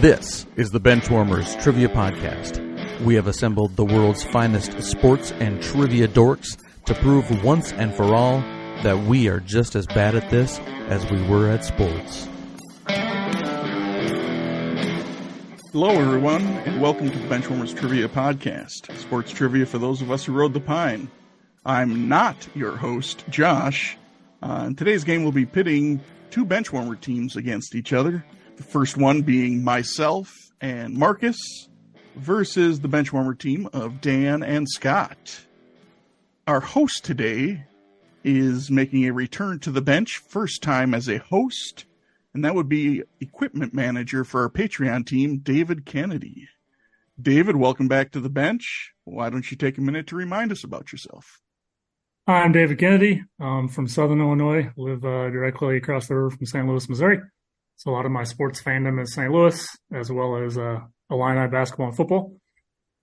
This is the Benchwarmers Trivia Podcast. We have assembled the world's finest sports and trivia dorks to prove once and for all that we are just as bad at this as we were at sports. Hello, everyone, and welcome to the Benchwarmers Trivia Podcast, sports trivia for those of us who rode the pine. I'm not your host, Josh. In today's game, we'll be pitting two Benchwarmer teams against each other. The first one being myself and Marcus versus the Benchwarmer team of Dan and Scott. Our host today is making a return to the bench, first time as a host, and that would be equipment manager for our Patreon team, David Kennedy. David, welcome back to the bench. Why don't you take a minute to remind us about yourself? Hi, I'm David Kennedy. I'm from Southern Illinois, live directly across the river from St. Louis, Missouri. So a lot of my sports fandom is St. Louis, as well as Illini basketball and football.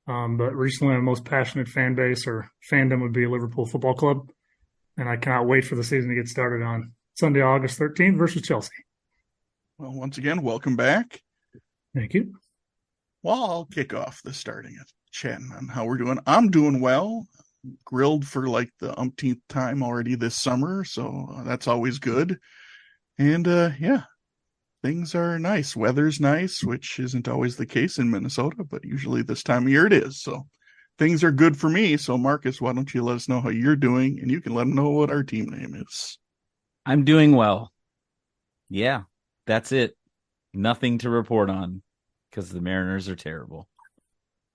But recently, my most passionate fan base or fandom would be Liverpool Football Club. And I cannot wait for the season to get started on Sunday, August 13th versus Chelsea. Well, once again, welcome back. Thank you. Well, I'll kick off the starting of chatting on how we're doing. I'm doing well. Grilled for like the umpteenth time already this summer, so that's always good. And yeah, things are nice. Weather's nice, which isn't always the case in Minnesota, but usually this time of year it is. So things are good for me. So Marcus, why don't you let us know how you're doing, and you can let them know what our team name is. I'm doing well. Yeah, that's it. Nothing to report on because the Mariners are terrible.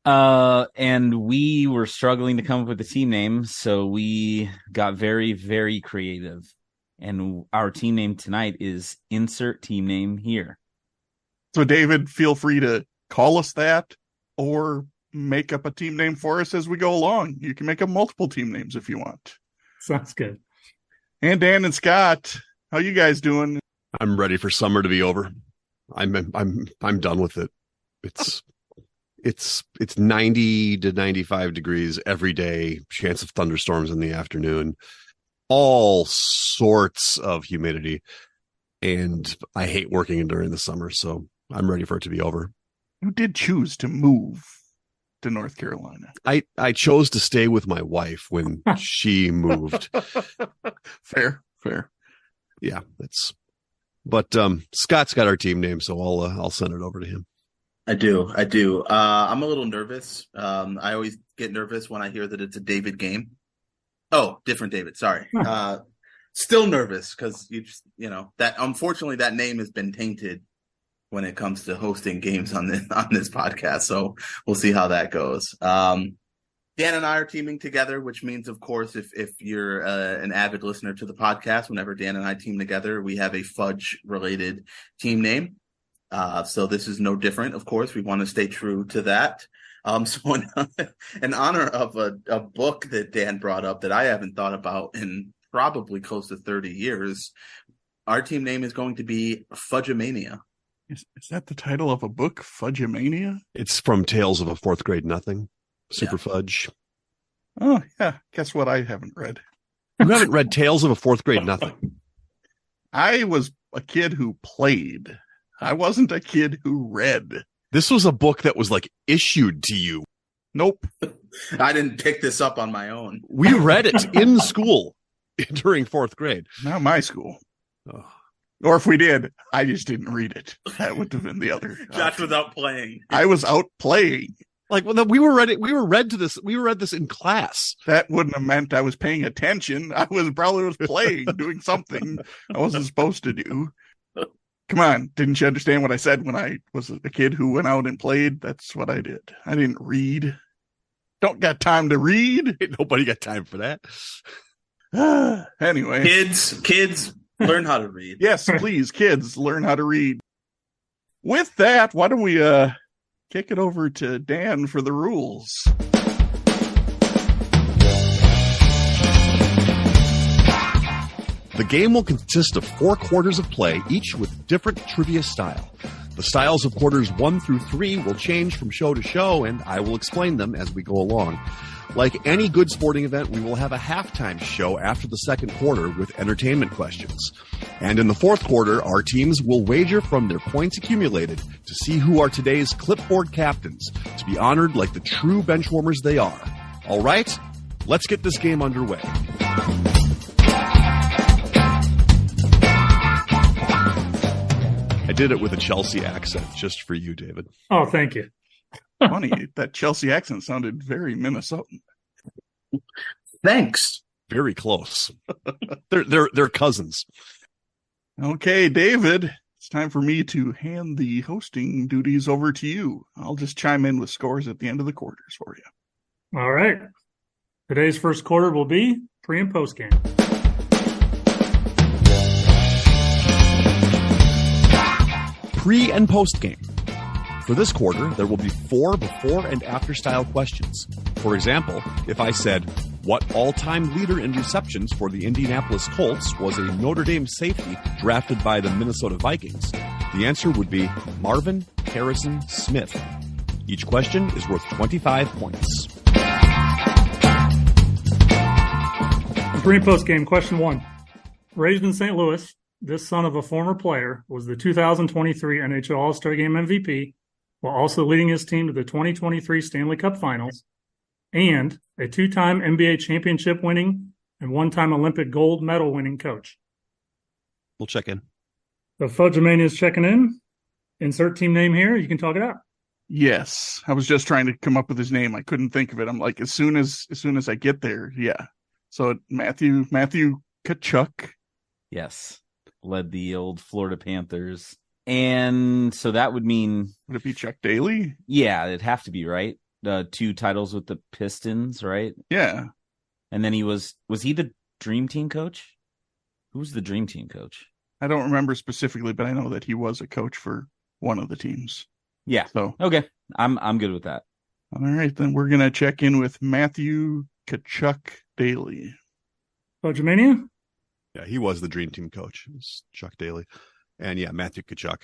And we were struggling to come up with a team name, so we got very, very creative. And our team name tonight is insert team name here. So David, feel free to call us that or make up a team name for us as we go along. You can make up multiple team names if you want. Sounds good. And Dan and Scott, how you guys doing? I'm ready for summer to be over. I'm done with it. It's 90 to 95 degrees every day, chance of thunderstorms in the afternoon, all sorts of humidity, and I hate working during the summer, so I'm ready for it to be over. You did choose to move to North Carolina. I chose to stay with my wife when she moved. Fair. Yeah, but Scott's got our team name, so I'll send it over to him. I do. I'm a little nervous. I always get nervous when I hear that it's a David game. Oh, different David. Sorry. Still nervous because that unfortunately that name has been tainted when it comes to hosting games on this podcast. So we'll see how that goes. Dan and I are teaming together, which means, of course, if you're an avid listener to the podcast, whenever Dan and I team together, we have a fudge related team name. So this is no different. Of course, we want to stay true to that. So in honor of a book that Dan brought up that I haven't thought about in probably close to 30 years, our team name is going to be Fudgemania. Is that the title of a book, Fudgemania? It's from Tales of a Fourth Grade Nothing, Super Fudge. Oh, yeah. Guess what I haven't read? You haven't read Tales of a Fourth Grade Nothing? I was a kid who played. I wasn't a kid who read. This was a book that was like issued to you. Nope. I didn't pick this up on my own. We read it in school during fourth grade. Not my school. Oh. Or if we did, I just didn't read it. That would have been the other. Josh was out playing. I was out playing. Like, well, we were read this in class. That wouldn't have meant I was paying attention. I was playing, doing something I wasn't supposed to do. Come on, didn't you understand what I said when I was a kid who went out and played? That's what I did. I didn't read. Don't got time to read. Nobody got time for that. Anyway. Kids, learn how to read. Yes, please, kids, learn how to read. With that, why don't we kick it over to Dan for the rules. The game will consist of 4 quarters of play, each with different trivia style. The styles of quarters 1 through 3 will change from show to show, and I will explain them as we go along. Like any good sporting event, we will have a halftime show after the second quarter with entertainment questions. And in the fourth quarter, our teams will wager from their points accumulated to see who are today's clipboard captains, to be honored like the true benchwarmers they are. All right, let's get this game underway. I did it with a Chelsea accent just for you, David. Oh, thank you. Funny, that Chelsea accent sounded very Minnesotan. Thanks. Very close. They're cousins. Okay, David, it's time for me to hand the hosting duties over to you. I'll just chime in with scores at the end of the quarters for you. All right. Today's first quarter will be pre and post game. Pre and post game. For this quarter, there will be 4 before and after style questions. For example, if I said, what all-time leader in receptions for the Indianapolis Colts was a Notre Dame safety drafted by the Minnesota Vikings, the answer would be Marvin Harrison Smith. Each question is worth 25 points. Pre and post game, question 1. Raised in St. Louis, this son of a former player was the 2023 NHL All-Star Game MVP, while also leading his team to the 2023 Stanley Cup Finals, and a 2-time NBA championship winning and 1-time Olympic gold medal winning coach. We'll check in. Oh, The Fudgemania is checking in. Insert team name here. You can talk it out. Yes, I was just trying to come up with his name. I couldn't think of it. I'm like, as soon as I get there, yeah. So Matthew Tkachuk. Yes. Led the old Florida Panthers. And so that would mean... Would it be Chuck Daly? Yeah, it'd have to be, right? 2 titles with the Pistons, right? Yeah. And then was he the Dream Team coach? Who was the Dream Team coach? I don't remember specifically, but I know that he was a coach for one of the teams. Yeah. So okay. I'm good with that. All right, then we're gonna check in with Matthew Tkachuk Daly. Fudgemania? Yeah, he was the Dream Team coach. It was Chuck Daly. And yeah, Matthew Tkachuk.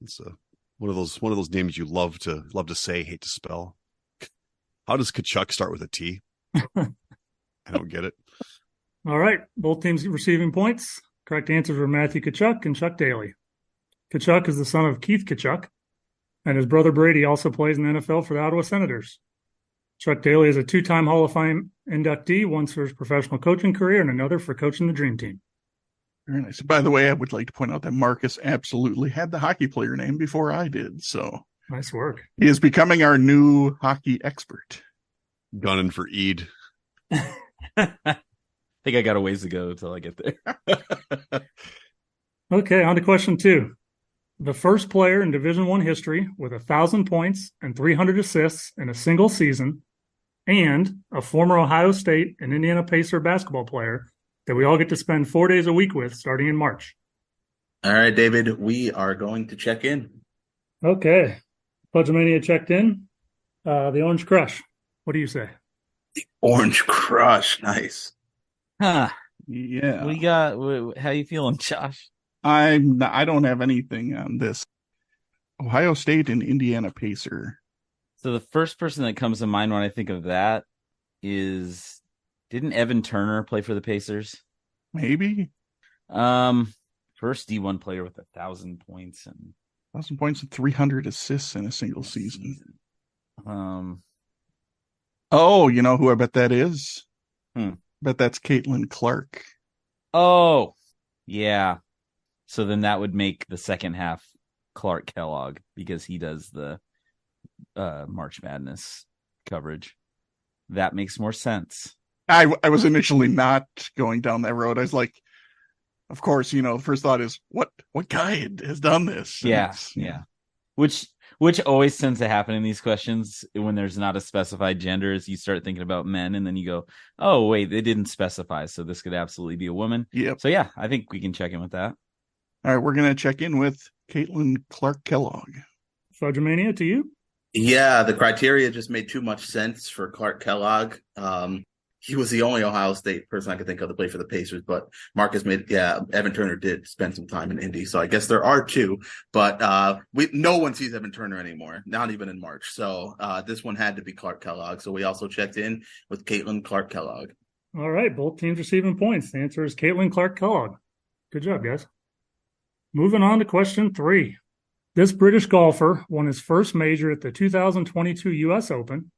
It's one of those names you love to say, hate to spell. How does Tkachuk start with a T? I don't get it. All right. Both teams receiving points. Correct answers were Matthew Tkachuk and Chuck Daly. Tkachuk is the son of Keith Tkachuk, and his brother Brady also plays in the NFL for the Ottawa Senators. Chuck Daly is a 2-time Hall of Fame inductee, once for his professional coaching career and another for coaching the Dream Team. Very nice. By the way, I would like to point out that Marcus absolutely had the hockey player name before I did, so Nice work. he is becoming our new hockey expert. Gunning for Eid. I think I got a ways to go until I get there. Okay, on to question 2. The first player in Division I history with 1,000 points and 300 assists in a single season, and a former Ohio State and Indiana Pacer basketball player that we all get to spend 4 days a week with starting in March. All right, David, we are going to check in. Okay. Fudgemania checked in. The Orange Crush. What do you say? Orange Crush. Nice. Huh. Yeah. What you got? How you feeling, Josh? I don't have anything on this. Ohio State and Indiana Pacer. So the first person that comes to mind when I think of that is, didn't Evan Turner play for the Pacers? Maybe. First D1 player with 1,000 points and 1,000 points and 300 assists in a single season. Oh, you know who I bet that is? Bet that's Caitlin Clark. Oh, yeah. So then that would make the second half Clark Kellogg, because he does the March Madness coverage. That makes more sense. I was initially not going down that road. I was like, of course, the first thought is, what guy has done this? Yeah. Which always tends to happen in these questions when there's not a specified gender, is you start thinking about men and then you go, oh, wait, they didn't specify, so this could absolutely be a woman. Yep. So yeah, I think we can check in with that. All right, we're going to check in with Caitlin Clark Kellogg. Fudgemania, to you? Yeah, the criteria just made too much sense for Clark Kellogg. he was the only Ohio State person I could think of to play for the Pacers, but Evan Turner did spend some time in Indy. So I guess there are two, but no one sees Evan Turner anymore, not even in March. So this one had to be Clark Kellogg. So we also checked in with Caitlin Clark Kellogg. All right, both teams receiving points. The answer is Caitlin Clark Kellogg. Good job, guys. Moving on to question 3. This British golfer won his first major at the 2022 U.S. Open,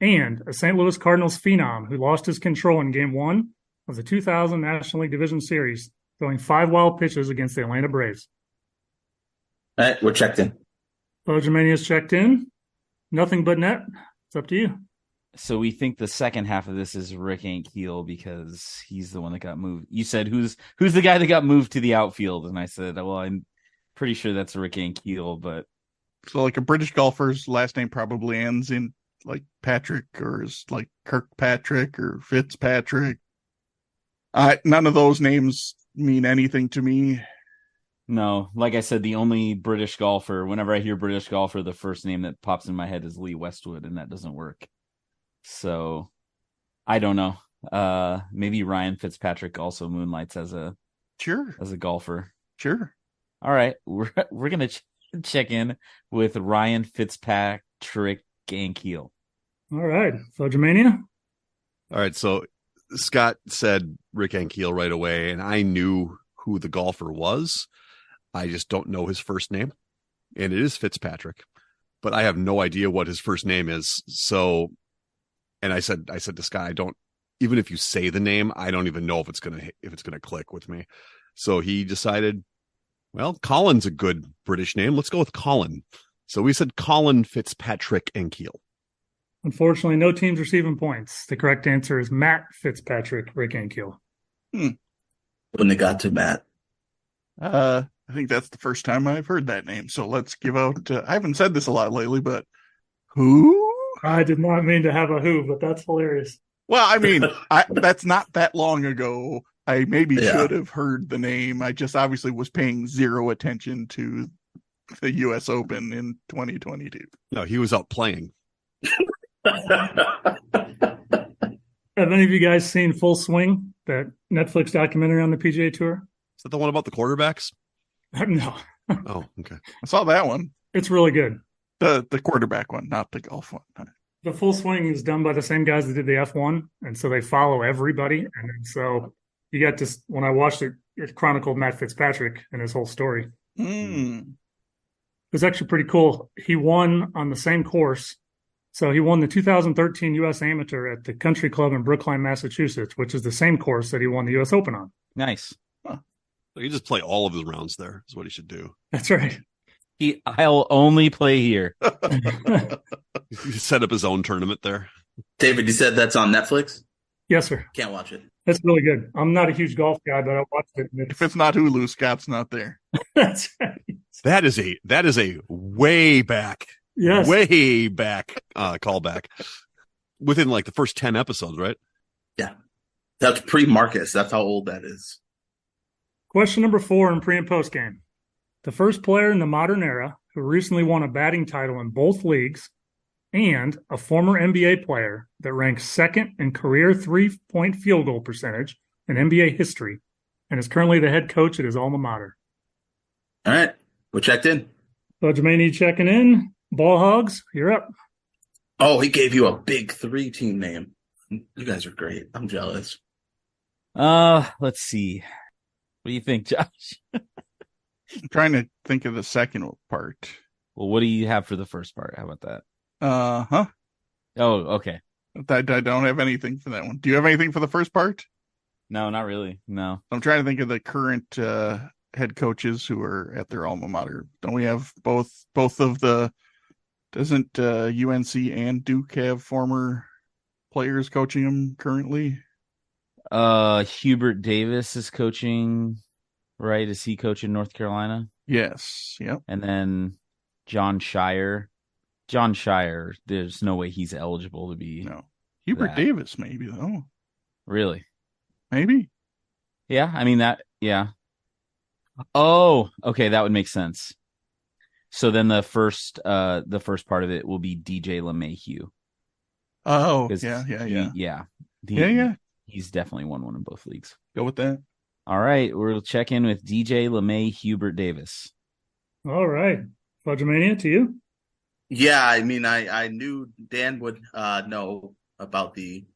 and a St. Louis Cardinals phenom who lost his control in Game 1 of the 2000 National League Division Series, throwing 5 wild pitches against the Atlanta Braves. All right, we're checked in. Bojamania's checked in. Nothing but net. It's up to you. So we think the second half of this is Rick Ankiel because he's the one that got moved. You said, who's the guy that got moved to the outfield? And I said, well, I'm pretty sure that's Rick Ankiel, but... So like a British golfer's last name probably ends in like Patrick, or is like Kirkpatrick or Fitzpatrick. None of those names mean anything to me. No, like I said, the only British golfer, whenever I hear British golfer, the first name that pops in my head is Lee Westwood, and that doesn't work. So I don't know. Maybe Ryan Fitzpatrick also moonlights as a golfer. Sure. All right, we're gonna check in with Ryan Fitzpatrick Ankiel. All right, Fudgemania. All right, so Scott said Rick Ankiel right away, and I knew who the golfer was. I just don't know his first name, and it is Fitzpatrick, but I have no idea what his first name is. So, and I said to Scott, I don't, even if you say the name, I don't even know if it's gonna click with me. So he decided, well, Colin's a good British name. Let's go with Colin. So we said Colin Fitzpatrick Ankiel. Unfortunately, no teams receiving points. The correct answer is Matt Fitzpatrick Rick Ankiel. Wouldn't have got to Matt. I think that's the first time I've heard that name. So let's give out. I haven't said this a lot lately, but who? I did not mean to have a who, but that's hilarious. Well, I mean, that's not that long ago. I maybe should have heard the name. I just obviously was paying zero attention to the U.S. Open in 2022. No, he was out playing. Have any of you guys seen Full Swing, that Netflix documentary on the PGA Tour? Is that the one about the quarterbacks? No. Oh, okay. I saw that one. It's really good. The quarterback one, not the golf one. The Full Swing is done by the same guys that did the F1, and so they follow everybody. And then so you got to, when I watched it, it chronicled Matt Fitzpatrick and his whole story. It was actually pretty cool. He won on the same course. So he won the 2013 U.S. Amateur at the Country Club in Brookline, Massachusetts, which is the same course that he won the U.S. Open on. Nice. So he just play all of his rounds there is what he should do. That's right. I'll only play here. He set up his own tournament there. David, you said that's on Netflix? Yes, sir. Can't watch it. That's really good. I'm not a huge golf guy, but I watched it. If it's not Hulu, Scott's not there. That's right. That is a way back callback within like the first 10 episodes, right? Yeah. That's pre-Marcus. That's how old that is. Question number 4 in pre and post game. The first player in the modern era who recently won a batting title in both leagues, and a former NBA player that ranks second in career 3-point field goal percentage in NBA history, and is currently the head coach at his alma mater. All right. We're checked in. Bojamani checking in. Ball Hogs, you're up. Oh, he gave you a big 3 team name. You guys are great. I'm jealous. Let's see. What do you think, Josh? I'm trying to think of the second part. Well, what do you have for the first part? How about that? Oh, okay. I don't have anything for that one. Do you have anything for the first part? No, not really. No. I'm trying to think of the current head coaches who are at their alma mater. Don't we have both of the? Doesn't UNC and Duke have former players coaching them currently? Hubert Davis is coaching, right? Is he coaching North Carolina? Yes. Yep. And then John Shire. John Shire, there's no way he's eligible to be. No. Hubert Davis, maybe, though. Really? Maybe. Yeah, I mean that, yeah. Oh, okay, that would make sense. So then the first part of it will be DJ LeMahieu. Oh, yeah. Yeah. He's definitely won one in both leagues. Go with that. All right, we'll check in with DJ LeMay Hubert Davis. All right. Fudgemania, to you. Yeah, I mean, I knew Dan would know about the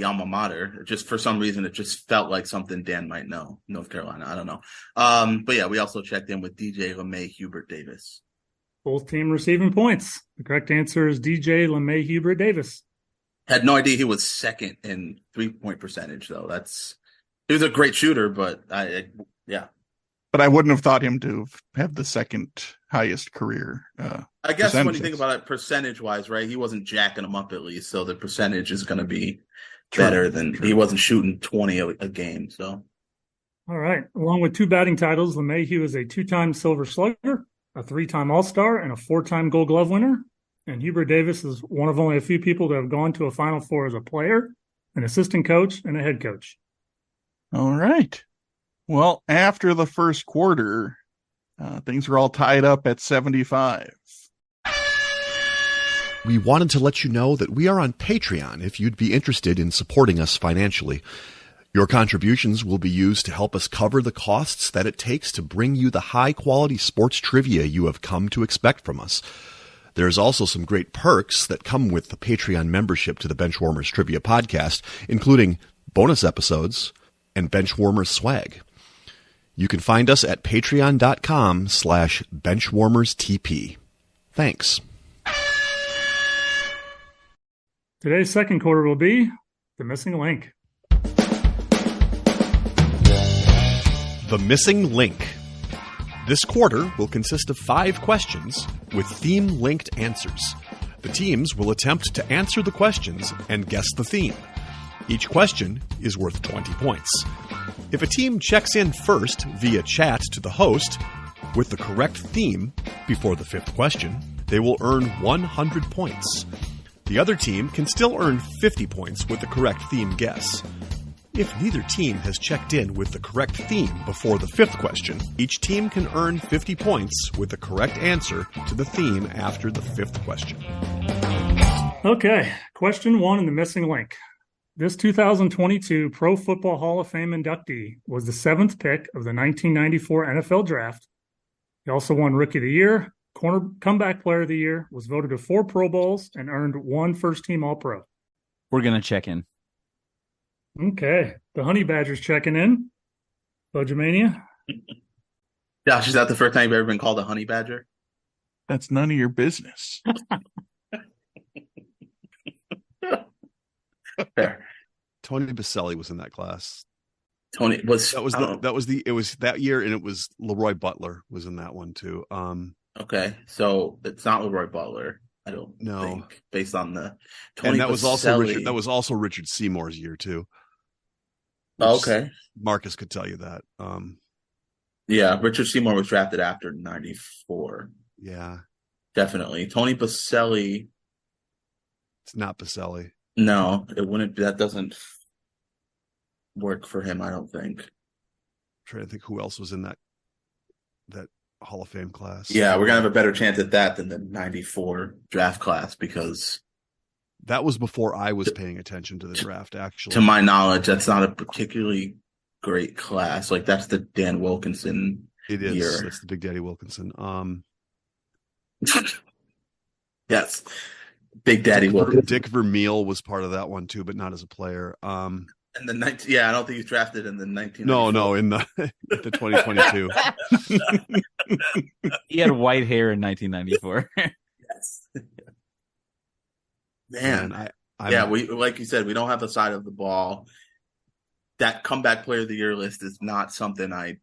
alma mater. Just for some reason, it just felt like something Dan might know. North Carolina, I don't know. But yeah, we also checked in with DJ LeMay Hubert Davis. Both team receiving points. The correct answer is DJ LeMay Hubert Davis. Had no idea he was second in 3-point percentage, though. He was a great shooter, but yeah. But I wouldn't have thought him to have the second highest career. I guess when you think about it percentage-wise, right, he wasn't jacking them up at least, so the percentage is going to be better than he wasn't shooting 20 a game. So, all right. Along with 2 batting titles, LeMahieu is a 2-time Silver Slugger, a 3-time All-Star, and a 4-time Gold Glove winner. And Hubert Davis is one of only a few people that have gone to a Final Four as a player, an assistant coach, and a head coach. All right. Well, after the first quarter, things were all tied up at 75. We wanted to let you know that we are on Patreon if you'd be interested in supporting us financially. Your contributions will be used to help us cover the costs that it takes to bring you the high-quality sports trivia you have come to expect from us. There's also some great perks that come with the Patreon membership to the Benchwarmers Trivia Podcast, including bonus episodes and Benchwarmers swag. You can find us at patreon.com/benchwarmerstp. Thanks. Today's second quarter will be The Missing Link. The Missing Link. This quarter will consist of 5 questions with theme-linked answers. The teams will attempt to answer the questions and guess the theme. Each question is worth 20 points. If a team checks in first via chat to the host with the correct theme before the 5th question, they will earn 100 points. The other team can still earn 50 points with the correct theme guess. If neither team has checked in with the correct theme before the 5th question, each team can earn 50 points with the correct answer to the theme after the 5th question. Okay, question 1 in The Missing Link. This 2022 Pro Football Hall of Fame inductee was the 7th pick of the 1994 NFL Draft. He also won Rookie of the Year, Comeback Player of the Year, was voted to 4 Pro Bowls, and earned 1 first-team All-Pro. We're going to check in. Okay, the Honey Badgers checking in. Fudgemania. Josh, is that the first time you've ever been called a honey badger? That's none of your business. Fair. Tony Baselli was in that class. Tony was it was that year, and it was Leroy Butler was in that one too. Okay, so it's not Leroy Butler. I don't think, based on the Tony. And that was also Baselli. That was also Richard Seymour's year too. Okay, Marcus could tell you that. Yeah, Richard Seymour was drafted after 94. Yeah, definitely. Tony Baselli. It's not Baselli. No, it wouldn't. That doesn't work for him, I don't think. I'm trying to think who else was in that Hall of Fame class. Yeah, we're gonna have a better chance at that than the 94 draft class, because that was before I was paying attention to the draft, actually. To my knowledge, that's not a particularly great class. Like, that's the Dan Wilkinson It is. year. It's the Big Daddy Wilkinson. Yes. Big Daddy Wilkinson. Dick Vermeil was part of that one too, but not as a player. And the I don't think he was drafted in the 19. No, in the 2022. He had white hair in 1994. Yes. Man, we like you said, we don't have the side of the ball. That comeback player of the year list is not something I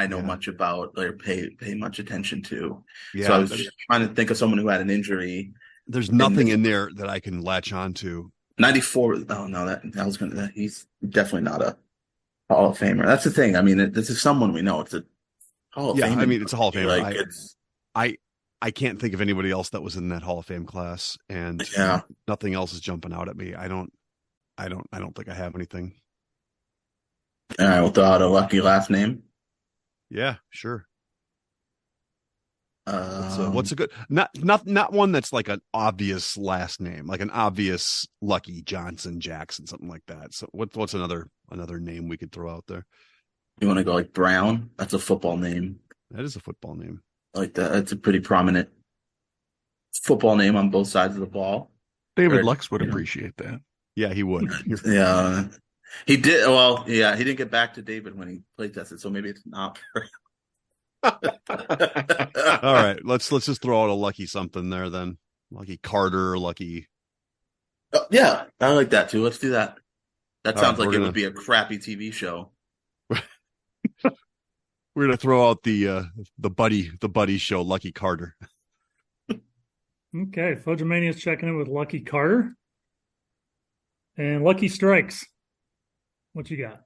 know much about or pay much attention to. Yeah, so I was just trying to think of someone who had an injury. There's nothing in there that I can latch on to. 94. Oh no, that was gonna. He's definitely not a Hall of Famer. That's the thing. I mean, this is someone we know. It's a Hall of Fame. I mean, it's a Hall of Famer. Like, I can't think of anybody else that was in that Hall of Fame class, and nothing else is jumping out at me. I don't think I have anything. All right, we'll throw out a lucky last name. Yeah, sure. What's a good not one that's like an obvious last name, like an obvious Lucky Johnson Jackson, something like that. So what's another name we could throw out there? You want to go like Brown? That's a football name. That is a football name. Like that. That's a pretty prominent football name on both sides of the ball. David Or, Lux would you know. appreciate that. Yeah, he would. Yeah, he did. Well, yeah, he didn't get back to David when he play tested, so maybe it's not. All right, let's just throw out a Lucky something there then. Lucky Carter, Lucky. Yeah, I like that too. Let's do that. That All sounds right, like we're it gonna- would be a crappy TV show. We're gonna throw out the buddy show, Lucky Carter. Okay, Fudgemania's checking in with Lucky Carter. And Lucky Strikes. What you got?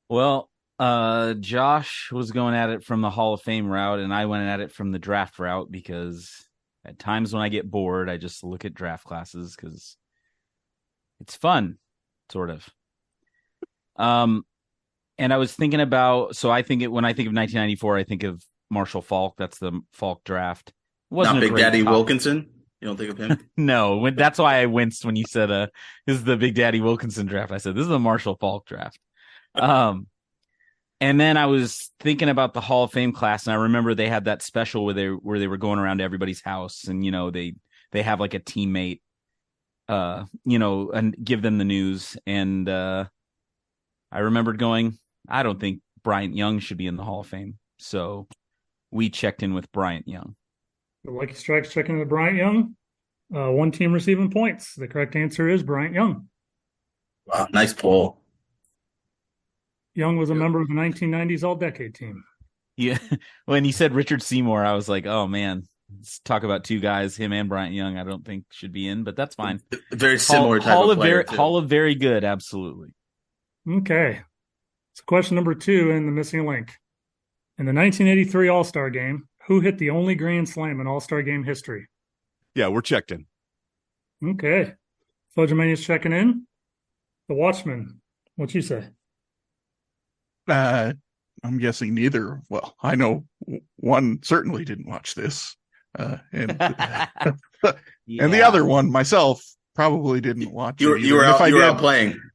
Well, Josh was going at it from the Hall of Fame route, and I went at it from the draft route because at times when I get bored, I just look at draft classes because it's fun, sort of. And I was thinking about, so I think when I think of 1994, I think of Marshall Falk. That's the Falk draft. Not a Big great Daddy top- Wilkinson. You don't think of him? No, that's why I winced when you said this is the Big Daddy Wilkinson draft. I said this is the Marshall Falk draft. And then I was thinking about the Hall of Fame class, and I remember they had that special where they were going around to everybody's house, and they have like a teammate, and give them the news. And I remembered going, I don't think Bryant Young should be in the Hall of Fame, so we checked in with Bryant Young. The Lucky Strikes checking in with Bryant Young. One team receiving points. The correct answer is Bryant Young. Wow, nice pull. Young was a member of the 1990s All-Decade team. Yeah, when you said Richard Seymour, I was like, oh man, let's talk about two guys, him and Bryant Young. I don't think should be in, but that's fine. Very similar type of player. Hall of very good, absolutely. Okay. So question number 2 in the missing link. In the 1983 All-Star Game, who hit the only grand slam in All-Star Game history? Yeah, we're checked in. Okay. Fudgemania's checking in. The Watchman, what you say? I'm guessing neither. Well, I know one certainly didn't watch this, and and the other one myself probably didn't watch. You were out playing.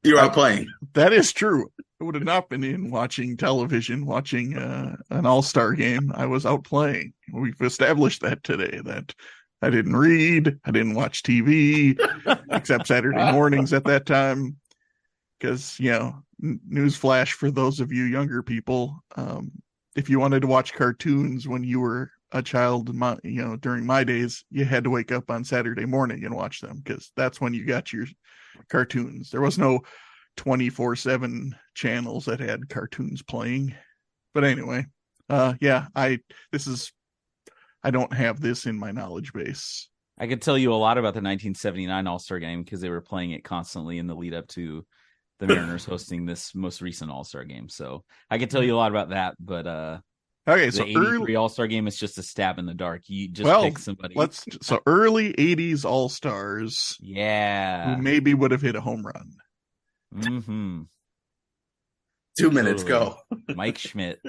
You were out playing. That is true. I would have not been in watching television, watching an all-star game. I was out playing. We've established that today, that I didn't read, I didn't watch TV, except Saturday mornings at that time. Because, newsflash for those of you younger people, if you wanted to watch cartoons when you were a child, during my days, you had to wake up on Saturday morning and watch them, because that's when you got your cartoons. There was no 24/7 channels that had cartoons playing. But anyway, I don't have this in my knowledge base. I could tell you a lot about the 1979 All-Star Game because they were playing it constantly in the lead up to the Mariners hosting this most recent All-Star Game. So I could tell you a lot about that, but okay, the so 83 All-Star Game is just a stab in the dark. You just pick somebody. So early 80s All-Stars, yeah, who maybe would have hit a home run. Mm-hmm. 2 minutes, go. Mike Schmidt.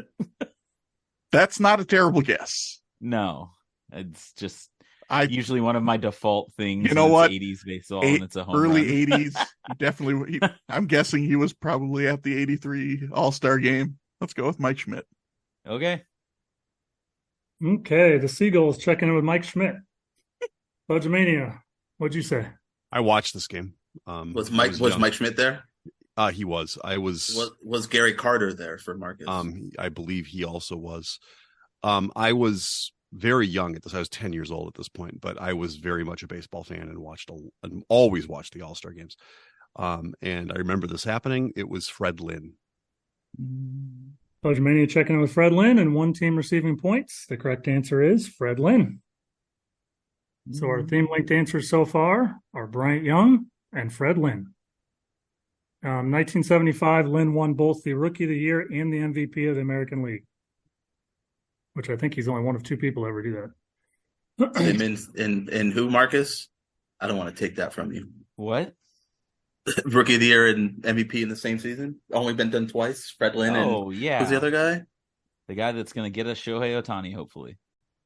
That's not a terrible guess. No, it's just I usually one of my default things. You know what? 80s baseball, and it's a home early run. 80s. I'm guessing he was probably at the 83 All-Star Game. Let's go with Mike Schmidt. Okay. Okay, the Seagulls checking in with Mike Schmidt. Fudgemania, what'd you say? I watched this game. Was I young. Mike Schmidt there? He was. Was Gary Carter there for Marcus? I believe he also was. I was very young at this. I was 10 years old at this point, but I was very much a baseball fan and always watched the All-Star games. And I remember this happening. It was Fred Lynn. Fudgemania checking in with Fred Lynn, and one team receiving points. The correct answer is Fred Lynn. So our theme-linked answers so far are Bryant Young and Fred Lynn. 1975, Lynn won both the Rookie of the Year and the MVP of the American League, which I think he's only one of 2 people to ever do that. in who, Marcus? I don't want to take that from you. What? Rookie of the Year and MVP in the same season? Only been done twice? Fred Lynn Oh, yeah. who's the other guy? The guy that's going to get us Shohei Ohtani, hopefully.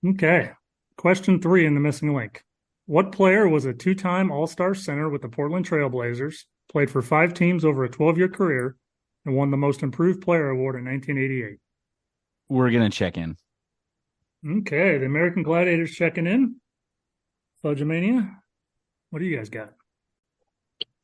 Okay. Question 3 in the missing link. What player was a 2-time All-Star center with the Portland Trail Blazers, played for 5 teams over a 12-year career, and won the Most Improved Player award in 1988? We're going to check in. Okay. The American Gladiators checking in. Fudgemania, what do you guys got?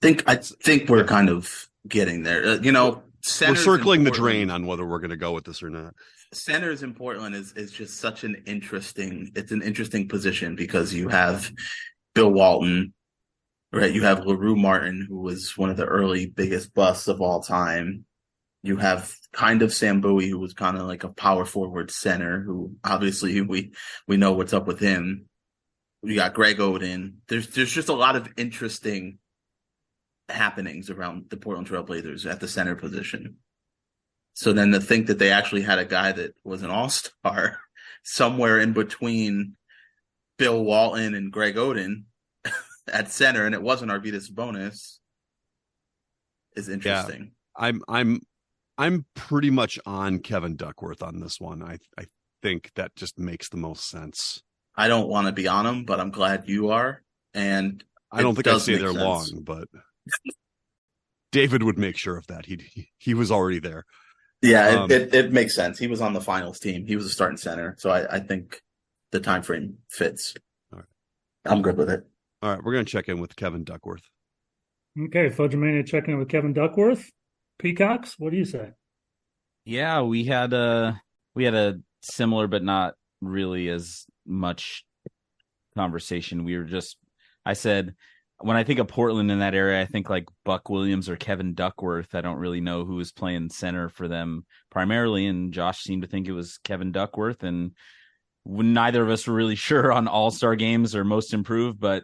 I think we're kind of getting there. We're circling the Portland. drain on whether we're going to go with this or not. Centers in Portland is just such an interesting position because you have Bill Walton, right? You have LaRue Martin, who was one of the early biggest busts of all time. You have kind of Sam Bowie, who was kind of like a power forward center, who obviously we know what's up with him. You got Greg Oden. There's just a lot of interesting happenings around the Portland Trail Blazers at the center position. So then to think that they actually had a guy that was an all-star somewhere in between Bill Walton and Greg Oden at center, and it wasn't Arvydas Sabonis, is interesting. Yeah, I'm pretty much on Kevin Duckworth on this one. I think that just makes the most sense. I don't want to be on him, but I'm glad you are. And I don't think I'd stay there long, but David would make sure of that. He was already there. Yeah, it makes sense. He was on the finals team. He was a starting center. So I think the time frame fits. All right. I'm good with it. All right, we're going to check in with Kevin Duckworth. Okay, Fudgemania checking in with Kevin Duckworth. Peacocks, what do you say? Yeah, we had a similar but not really as much conversation. I said, when I think of Portland in that area, I think like Buck Williams or Kevin Duckworth. I don't really know who was playing center for them primarily, and Josh seemed to think it was Kevin Duckworth, and neither of us were really sure on all-star games or most improved, but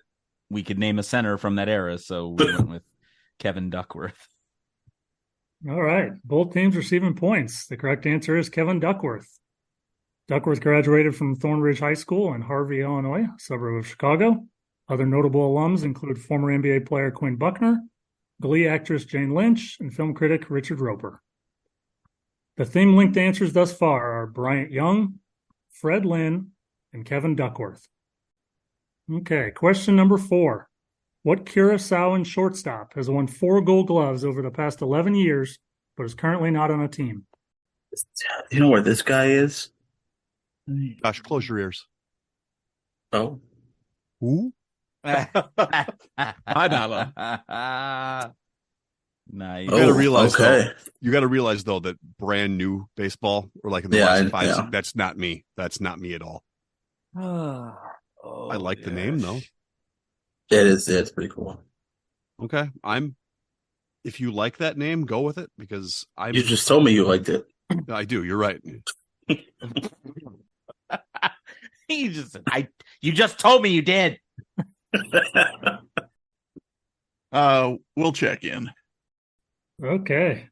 we could name a center from that era, so we went with Kevin Duckworth. All right. Both teams receiving points. The correct answer is Kevin Duckworth. Duckworth graduated from Thornridge High School in Harvey, Illinois, a suburb of Chicago. Other notable alums include former NBA player Quinn Buckner, Glee actress Jane Lynch, and film critic Richard Roper. The theme-linked answers thus far are Bryant Young, Fred Lynn, and Kevin Duckworth. Okay, question number 4. What Curaçaoan shortstop has won 4 Gold Gloves over the past 11 years, but is currently not on a team? You know where this guy is? Josh, close your ears. Oh. Who? Nice. You gotta realize, you got to realize though that brand new baseball or like in the last 5 6, that's not me. That's not me at all. I like the name though. It is. It's pretty cool. Okay, if you like that name, go with it because You just told me you liked it. I do. You're right. You just told me you did. We'll check in. Okay.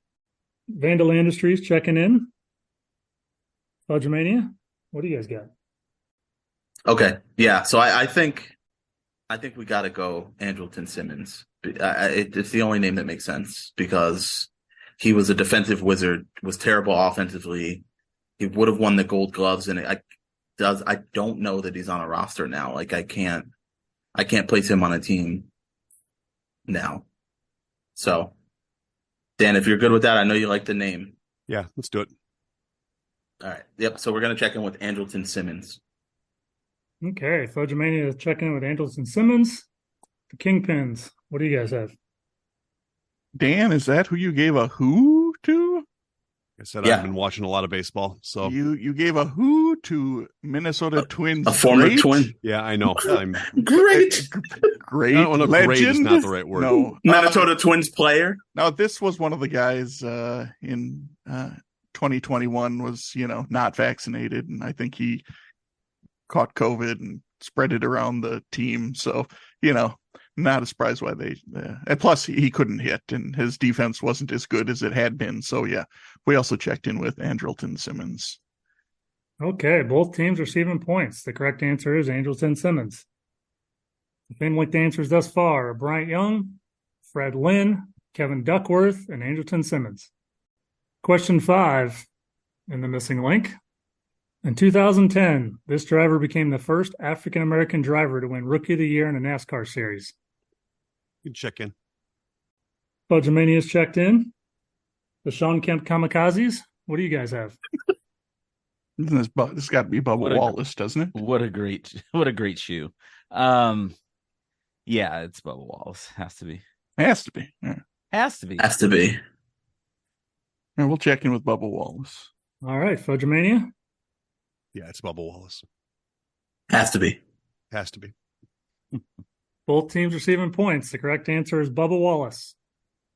Vandal Industries checking in. Fudgemania, what do you guys got? Okay. Yeah. So I think we got to go Andrelton Simmons. It's the only name that makes sense because he was a defensive wizard, was terrible offensively. He would have won the Gold Gloves, and I don't know that he's on a roster now. Like I can't place him on a team now. So, Dan, if you're good with that, I know you like the name. Yeah, let's do it. All right. Yep. So we're gonna check in with Andrelton Simmons. Okay, Fudgemania is checking in with Andrelton Simmons. The Kingpins, what do you guys have? Dan, is that who you gave a who to? Like I said, I've been watching a lot of baseball. So you gave a who to Minnesota Twins, a former Twin. Yeah, I know. I'm Great. Great. I don't know, legend. great is not the right word. No, Minnesota Twins player. Now this was one of the guys in 2021 was not vaccinated, and I think he caught COVID and spread it around the team. So not a surprise why they. And plus, he couldn't hit, and his defense wasn't as good as it had been. So yeah, we also checked in with Andrelton Simmons. Okay, both teams receiving points. The correct answer is Andrelton Simmons. The theme-linked answers thus far are Bryant Young, Fred Lynn, Kevin Duckworth, and Andrelton Simmons. Question 5 in the missing link. In 2010, this driver became the first African-American driver to win Rookie of the Year in a NASCAR series. You can check in. Fudgemania's checked in. The Sean Kemp Kamikazes. What do you guys have? This got to be Bubba Wallace, doesn't it? What a great shoe. Yeah, it's Bubba Wallace. Has to be. Has to be. Yeah. Has to be. Yeah, we'll check in with Bubba Wallace. All right, Fudgemania. Yeah, it's Bubba Wallace. Has to be. Has to be. Both teams receiving points. The correct answer is Bubba Wallace.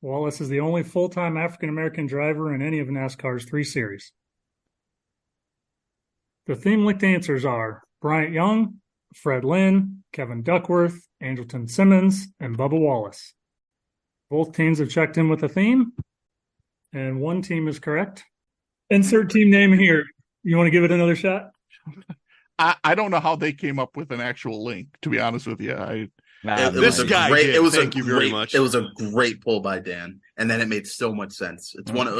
Wallace is the only full-time African-American driver in any of NASCAR's 3 series. The theme-linked answers are Bryant Young, Fred Lynn, Kevin Duckworth, Andrelton Simmons, and Bubba Wallace. Both teams have checked in with a theme, and one team is correct. Insert team name here. You want to give it another shot? I don't know how they came up with an actual link, to be honest with you. This guy did. Thank you very much. It was a great pull by Dan, and then it made so much sense. It's one of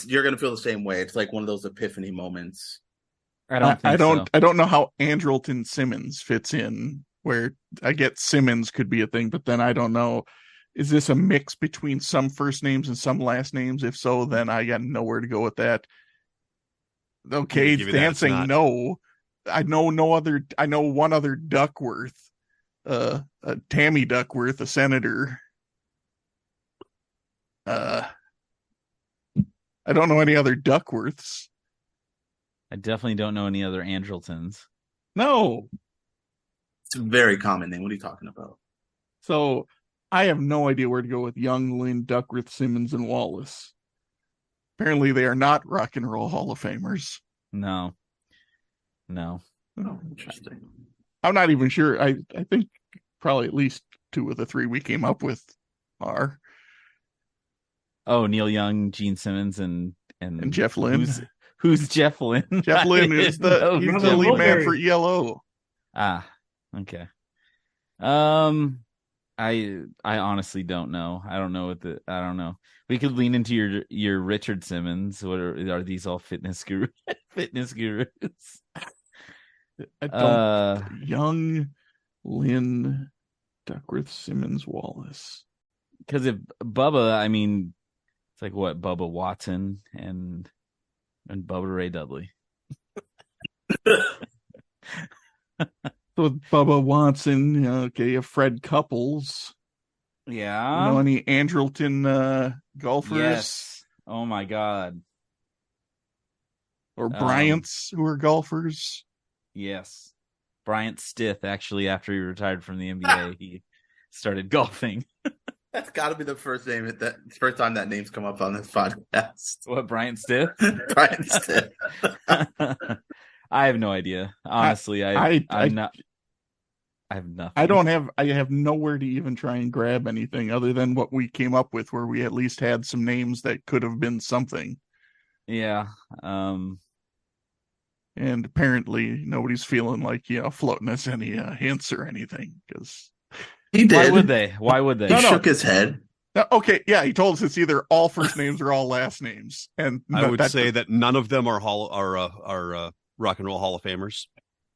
you're gonna feel the same way. It's like one of those epiphany moments. I don't know how Andrelton Simmons fits in. Where I get Simmons could be a thing, but then I don't know. Is this a mix between some first names and some last names? If so, then I got nowhere to go with that. Okay, dancing. No, I know no other. I know one other Duckworth. Tammy Duckworth, a senator. I don't know any other Duckworths. I definitely don't know any other Andreltons. No. It's a very common name. What are you talking about? So I have no idea where to go with Young, Lynn, Duckworth, Simmons, and Wallace. Apparently they are not Rock and Roll Hall of Famers. No. Oh, interesting. I'm not even sure. I think probably at least 2 of the 3 we came up with are. Oh, Neil Young, Gene Simmons, and Jeff Lynne. Who's Jeff Lynne? Jeff Lynne is the lead man for ELO. Ah, okay. I honestly don't know. I don't know. We could lean into your Richard Simmons. What are these all fitness gurus? Fitness gurus. I don't. Young, Lynn, Duckworth, Simmons, Wallace. Because if Bubba, I mean, it's like what Bubba Watson and Bubba Ray Dudley. So Bubba Watson, okay, Fred Couples. Yeah. You know any Andrelton golfers? Yes. Oh my God. Or Bryants who are golfers? Yes. Bryant Stith, actually, after he retired from the NBA, he started golfing. That's got to be the first time that name's come up on this podcast. What, Bryant Stith? Bryant Stith. I have no idea. Honestly, I'm not. I have nothing. I have nowhere to even try and grab anything other than what we came up with, where we at least had some names that could have been something. Yeah. And apparently nobody's feeling like, floating us any hints or anything, because he did. Why would they? He shook his head. Okay, yeah, he told us it's either all first names or all last names, and I would say that none of them are Rock and Roll Hall of Famers.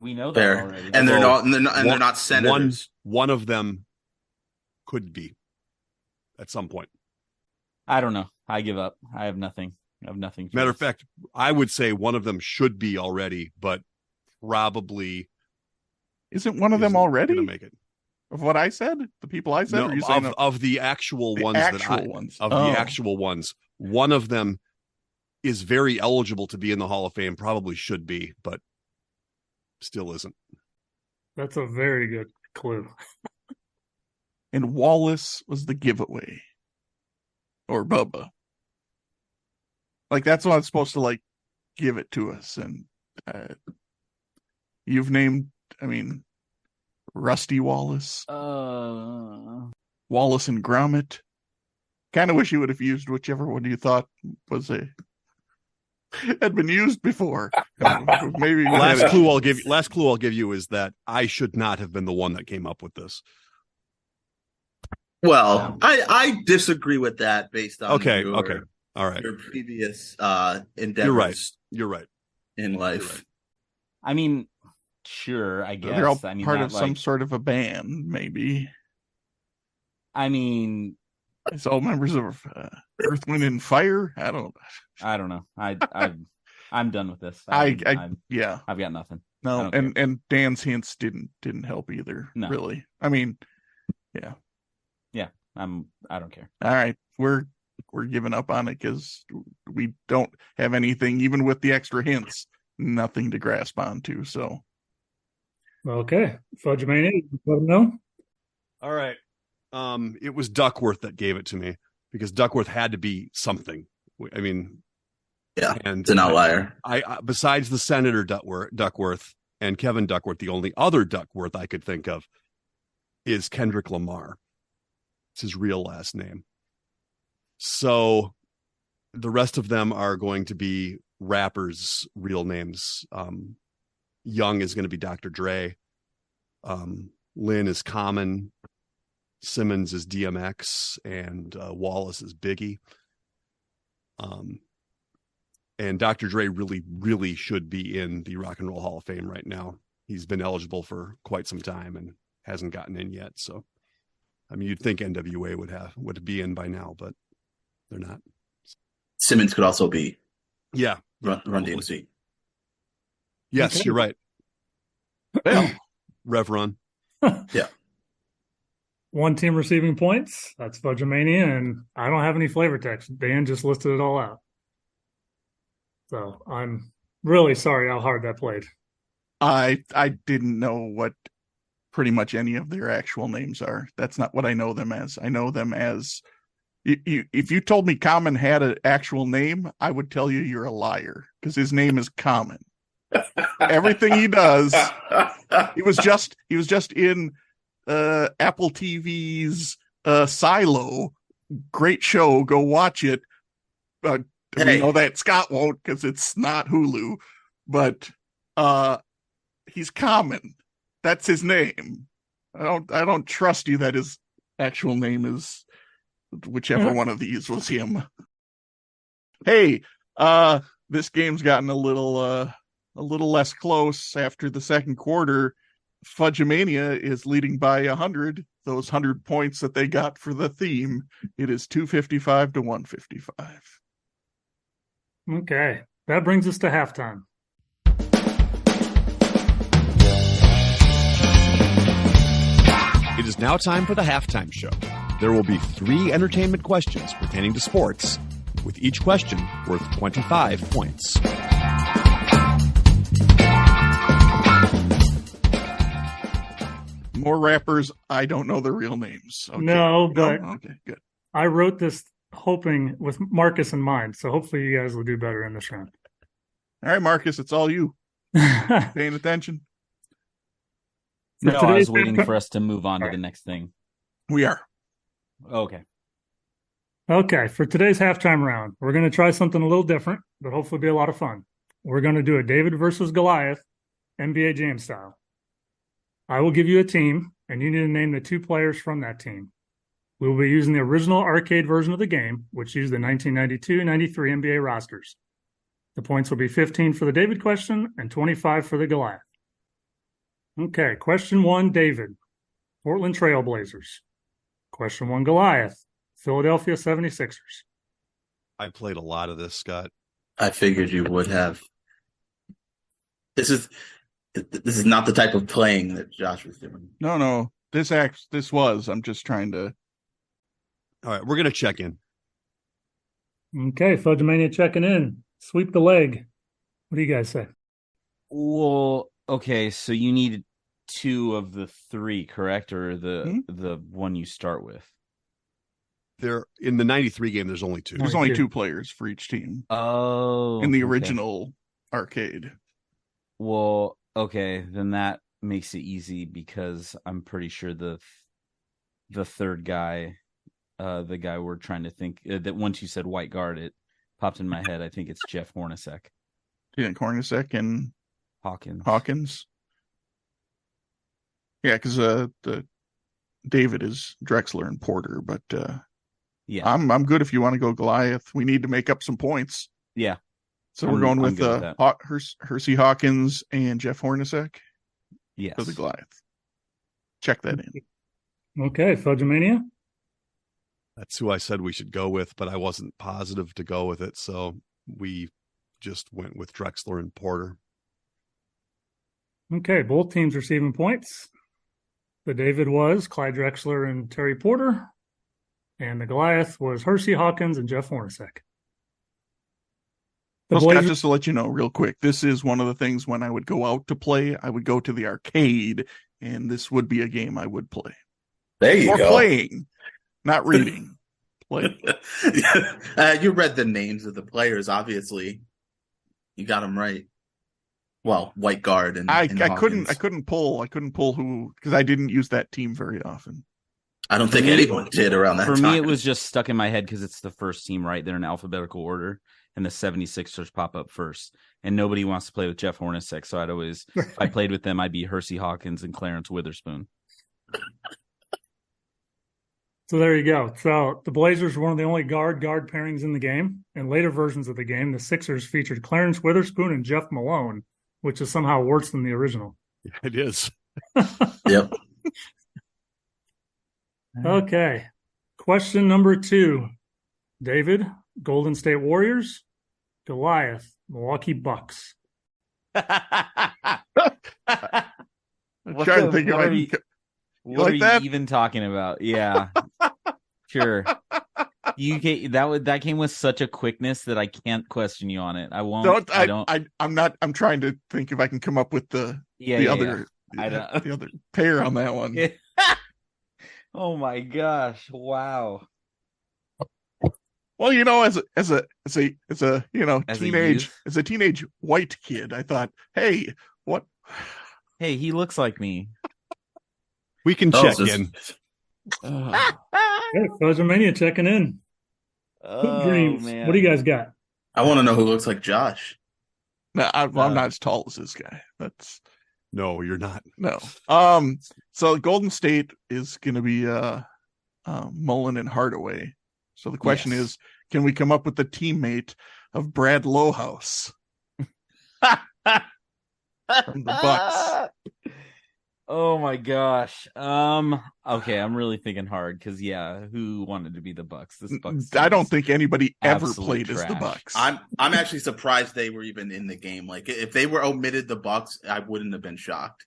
We know that already, and they're not senators. One of them could be at some point. I don't know. I give up. I have nothing. Matter of fact, I would say one of them should be already, but probably isn't one of them already going to make it. Of what I said, the people I said, no, of the actual ones, the actual ones, one of them is very eligible to be in the Hall of Fame. Probably should be, but still isn't. That's a very good clue. And Wallace was the giveaway, or Bubba. Like, that's what I'm supposed to give it to us, and you've named, Rusty Wallace, Wallace and Gromit. Kind of wish you would have used whichever one you thought had been used before. Maybe last clue I'll give you is that I should not have been the one that came up with this. Well, I disagree with that based on okay. All right. Your previous endeavors. You're right. In life. I mean, sure, I guess. They're all I mean, part that, of some sort of a band, maybe. I mean, It's all members of Earth, Wind, and Fire. I don't know. I'm done with this. Yeah. I've got nothing. No, and Dan's hints didn't help either. No. Really. I mean, yeah. Yeah, I don't care. All right, we're giving up on it because we don't have anything, even with the extra hints, nothing to grasp onto. So, Okay, Fudge Mania, let them know. All right. It was Duckworth that gave it to me because Duckworth had to be something. I mean, Yeah, and it's an outlier. I besides the Senator Duckworth and Kevin Duckworth, the only other Duckworth I could think of is Kendrick Lamar. It's his real last name. So the rest of them are going to be rappers' real names. Young is going to be Dr. Dre. Lynn is Common. Simmons is DMX, and Wallace is Biggie. And Dr. Dre really, really should be in the Rock and Roll Hall of Fame right now. He's been eligible for quite some time and hasn't gotten in yet. So, I mean, you'd think NWA would be in by now, but they're not. Simmons could also be. Yeah. Run DMC. Yes, Okay. You're right. well, Rev Run. Yeah. One team receiving points. That's Fudge Mania, and I don't have any flavor text. Dan just listed it all out. So I'm really sorry how hard that played. I didn't know what pretty much any of their actual names are. That's not what I know them as. I know them as. If you told me Common had an actual name, I would tell you you're a liar because his name is Common. Everything he does, he was just in Apple TV's Silo. Great show. Go watch it. We know that Scott won't because it's not Hulu, but he's Common. That's his name. I don't trust you that his actual name is whichever one of these was him. Hey, this game's gotten a little less close after the second quarter. Fudgemania is leading by 100. Those 100 points that they got for the theme. It is 255 to 155. Okay, that brings us to halftime. It is now time for the halftime show. There will be 3 entertainment questions pertaining to sports, with each question worth 25 points. More rappers, I don't know their real names. Okay. No, but okay, good. I wrote this hoping with Marcus in mind, so hopefully you guys will do better in this round. All right, Marcus, it's all you. Paying attention? For No, I today's was waiting halftime- for us to move on to All the right. next thing. We are. Okay. Okay, for today's halftime round, we're going to try something a little different, but hopefully be a lot of fun. We're going to do a David versus Goliath, NBA Jam style. I will give you a team, and you need to name the 2 players from that team. We will be using the original arcade version of the game, which used the 1992-93 NBA rosters. The points will be 15 for the David question and 25 for the Goliath. Okay, question 1, David, Portland Trail Blazers. Question 1, Goliath, Philadelphia 76ers. I played a lot of this, Scott. I figured you would have. This is not the type of playing that Josh was doing. No. This was. I'm just trying to. All right, we're going to check in. Okay, Fudgemania checking in. Sweep the leg. What do you guys say? Well, okay, so you need 2 of the 3, correct? Or the one you start with? There in the 93 game, there's only 2. There's only 2 players for each team Oh. in the okay. original arcade. Well, okay, then that makes it easy because I'm pretty sure the third guy, the guy we're trying to think, that once you said white guard, it popped in my head. I think it's Jeff Hornacek. Do you think Hornacek and Hawkins? Yeah, because the David is Drexler and Porter, but Yeah. I'm good if you want to go Goliath. We need to make up some points. Yeah. So we're going I'm with good with that. Hersey Hawkins and Jeff Hornacek Yes. for the Goliath. Check that in. Okay, Fudgemania. That's who I said we should go with, but I wasn't positive to go with it. So we just went with Drexler and Porter. Okay, both teams receiving points. The David was Clyde Drexler and Terry Porter, and the Goliath was Hersey Hawkins and Jeff Hornacek. The Well, Scott, Blazers, just to let you know real quick, this is one of the things when I would go out to play, I would go to the arcade, and this would be a game I would play. There you Or go. playing, not reading. Play. You read the names of the players, obviously. You got them right. Well, White Guard and I Hawkins. couldn't pull who, because I didn't use that team very often. I don't think For me- anyone did around that For time. me, it was just stuck in my head because it's the first team, right? They're in alphabetical order, and the 76ers pop up first. And nobody wants to play with Jeff Hornacek, so I'd always, if I played with them, I'd be Hersey Hawkins and Clarence Witherspoon. so there you go. So the Blazers were one of the only guard pairings in the game. In later versions of the game, the Sixers featured Clarence Witherspoon and Jeff Malone, which is somehow worse than the original. It is. Yep. Okay. Question number 2. David, Golden State Warriors. Goliath, Milwaukee Bucks. I'm trying to think if I can. What like are that? you even talking about? Yeah, sure. That came with such a quickness that I can't question you on it. I won't. I'm not. I'm trying to think if I can come up with the other pair on that one. Yeah. Oh my gosh! Wow. Well, as a teenage white kid, I thought, hey, what? Hey, he looks like me. We can Oh, check so- in. Hey, Fudgemania checking in. Hoop Dreams. man. What do you guys got? I want to know who looks like Josh. No, I'm not as tall as this guy. That's No, you're not. no. So Golden State is going to be Mullen and Hardaway. So the question Yes. is, can we come up with the teammate of Brad Lowhouse from the Bucks? Oh my gosh. Okay, I'm really thinking hard because who wanted to be the Bucks? This Bucks. I don't team is think anybody ever absolute played as the trash. Bucks. I'm actually surprised they were even in the game. Like if they were omitted the Bucks, I wouldn't have been shocked.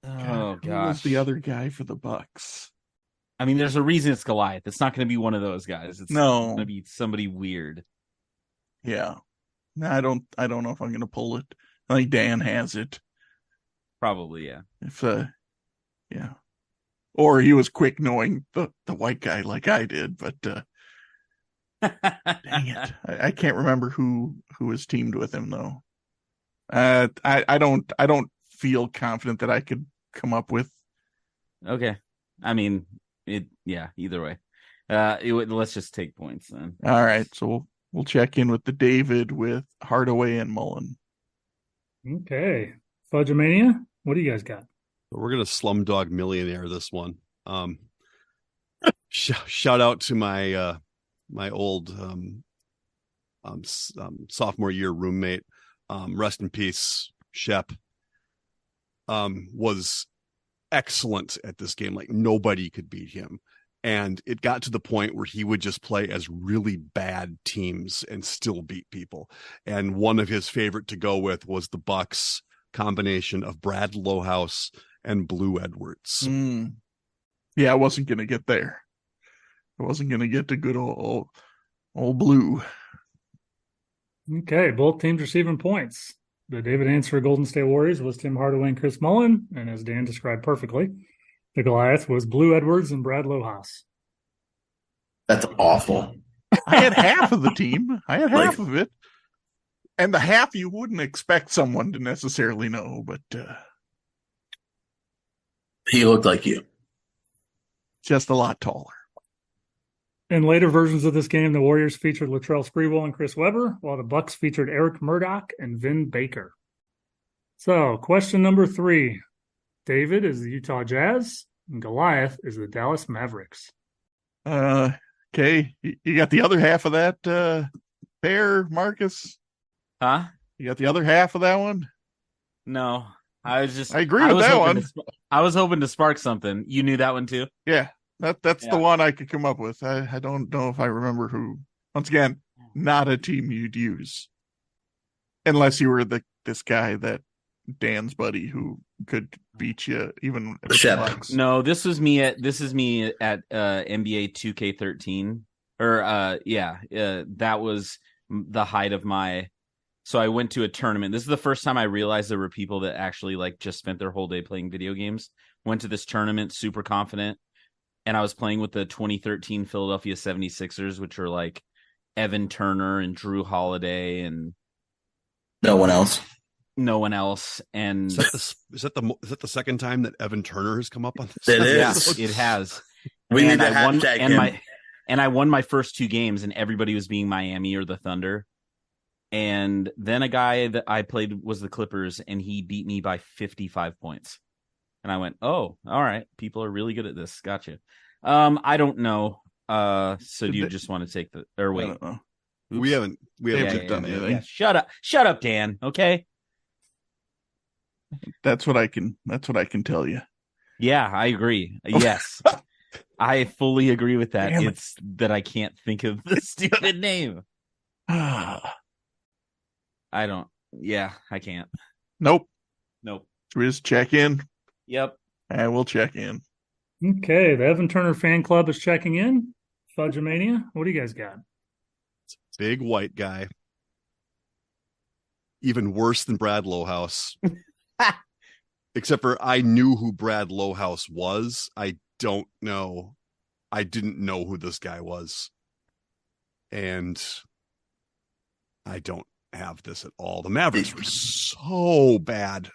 Oh Who was gosh. the other guy for the Bucks? I mean, there's a reason it's Goliath. It's not going to be one of those guys. It's No. going to be somebody weird. Yeah. No, I don't know if I'm going to pull it. I think Dan has it. Probably, yeah. If yeah. Or he was quick knowing the white guy like I did, but dang it. I can't remember who was teamed with him though. I don't feel confident that I could come up with. Okay. I mean, either way. Let's just take points then. All right, so we'll check in with the David with Hardaway and Mullen. Okay. Fudgemania, what do you guys got? We're gonna Slumdog Millionaire this one. Shout out to my my old sophomore year roommate. Rest in peace, Shep. Was excellent at this game. Like nobody could beat him. And it got to the point where he would just play as really bad teams and still beat people. And one of his favorite to go with was the Bucks combination of Brad Lowhouse and Blue Edwards. Yeah, I wasn't going to get there. I wasn't going to get to good old Blue. Okay, both teams receiving points. The David answer for Golden State Warriors was Tim Hardaway and Chris Mullen, and as Dan described perfectly, the Goliath was Blue Edwards and Brad Lowhouse. That's awful. I had half of the team. I had half of it. And the half you wouldn't expect someone to necessarily know, but He looked like you. just a lot taller. In later versions of this game, the Warriors featured Latrell Sprewell and Chris Webber, while the Bucks featured Eric Murdoch and Vin Baker. So, question number 3. David is the Utah Jazz, and Goliath is the Dallas Mavericks. Okay, you got the other half of that pair, Marcus? Huh? You got the other half of that one? No. I agree with that one. I was hoping to spark something. You knew that one too? Yeah. That's the one I could come up with. I don't know if I remember who. Once again, not a team you'd use. Unless you were this guy that Dan's buddy who could beat you even with Shep. bucks. No, this is me at NBA 2K13. That was the height of my. So I went to a tournament. This is the first time I realized there were people that actually like just spent their whole day playing video games. Went to this tournament super confident, and I was playing with the 2013 Philadelphia 76ers, which are like Evan Turner and Drew Holiday and No one else. And Is that the second time that Evan Turner has come up on this? It is. yes, it has. We need to I won, hashtag and him. I won my first 2 games, and everybody was being Miami or the Thunder. And then a guy that I played was the Clippers, and he beat me by 55 points. And I went, "Oh, all right, people are really good at this. Gotcha." I don't know. So do you just want to take the or I wait? don't know. We haven't done anything. Yeah. Shut up, Dan. Okay. That's what I can tell you. Yeah, I agree. Yes. I fully agree with that. Damn it. It's that I can't think of the stupid name. I don't. Yeah, I can't. Nope. Nope. Should we just check in? Yep. I will check in. Okay, the Evan Turner fan club is checking in. Fudgemania, what do you guys got? Big white guy. Even worse than Brad Lohaus. Except for I knew who Brad Lohaus was. I didn't know who this guy was. And I don't have this at all. The Mavericks were so bad.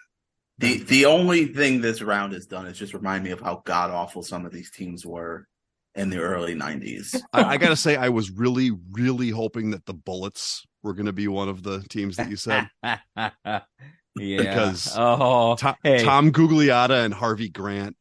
The only thing this round has done is just remind me of how god awful some of these teams were in the early 90s. I gotta say, I was really, really hoping that the Bullets were going to be one of the teams that you said. Yeah. Because Tom Gugliotta and Harvey Grant,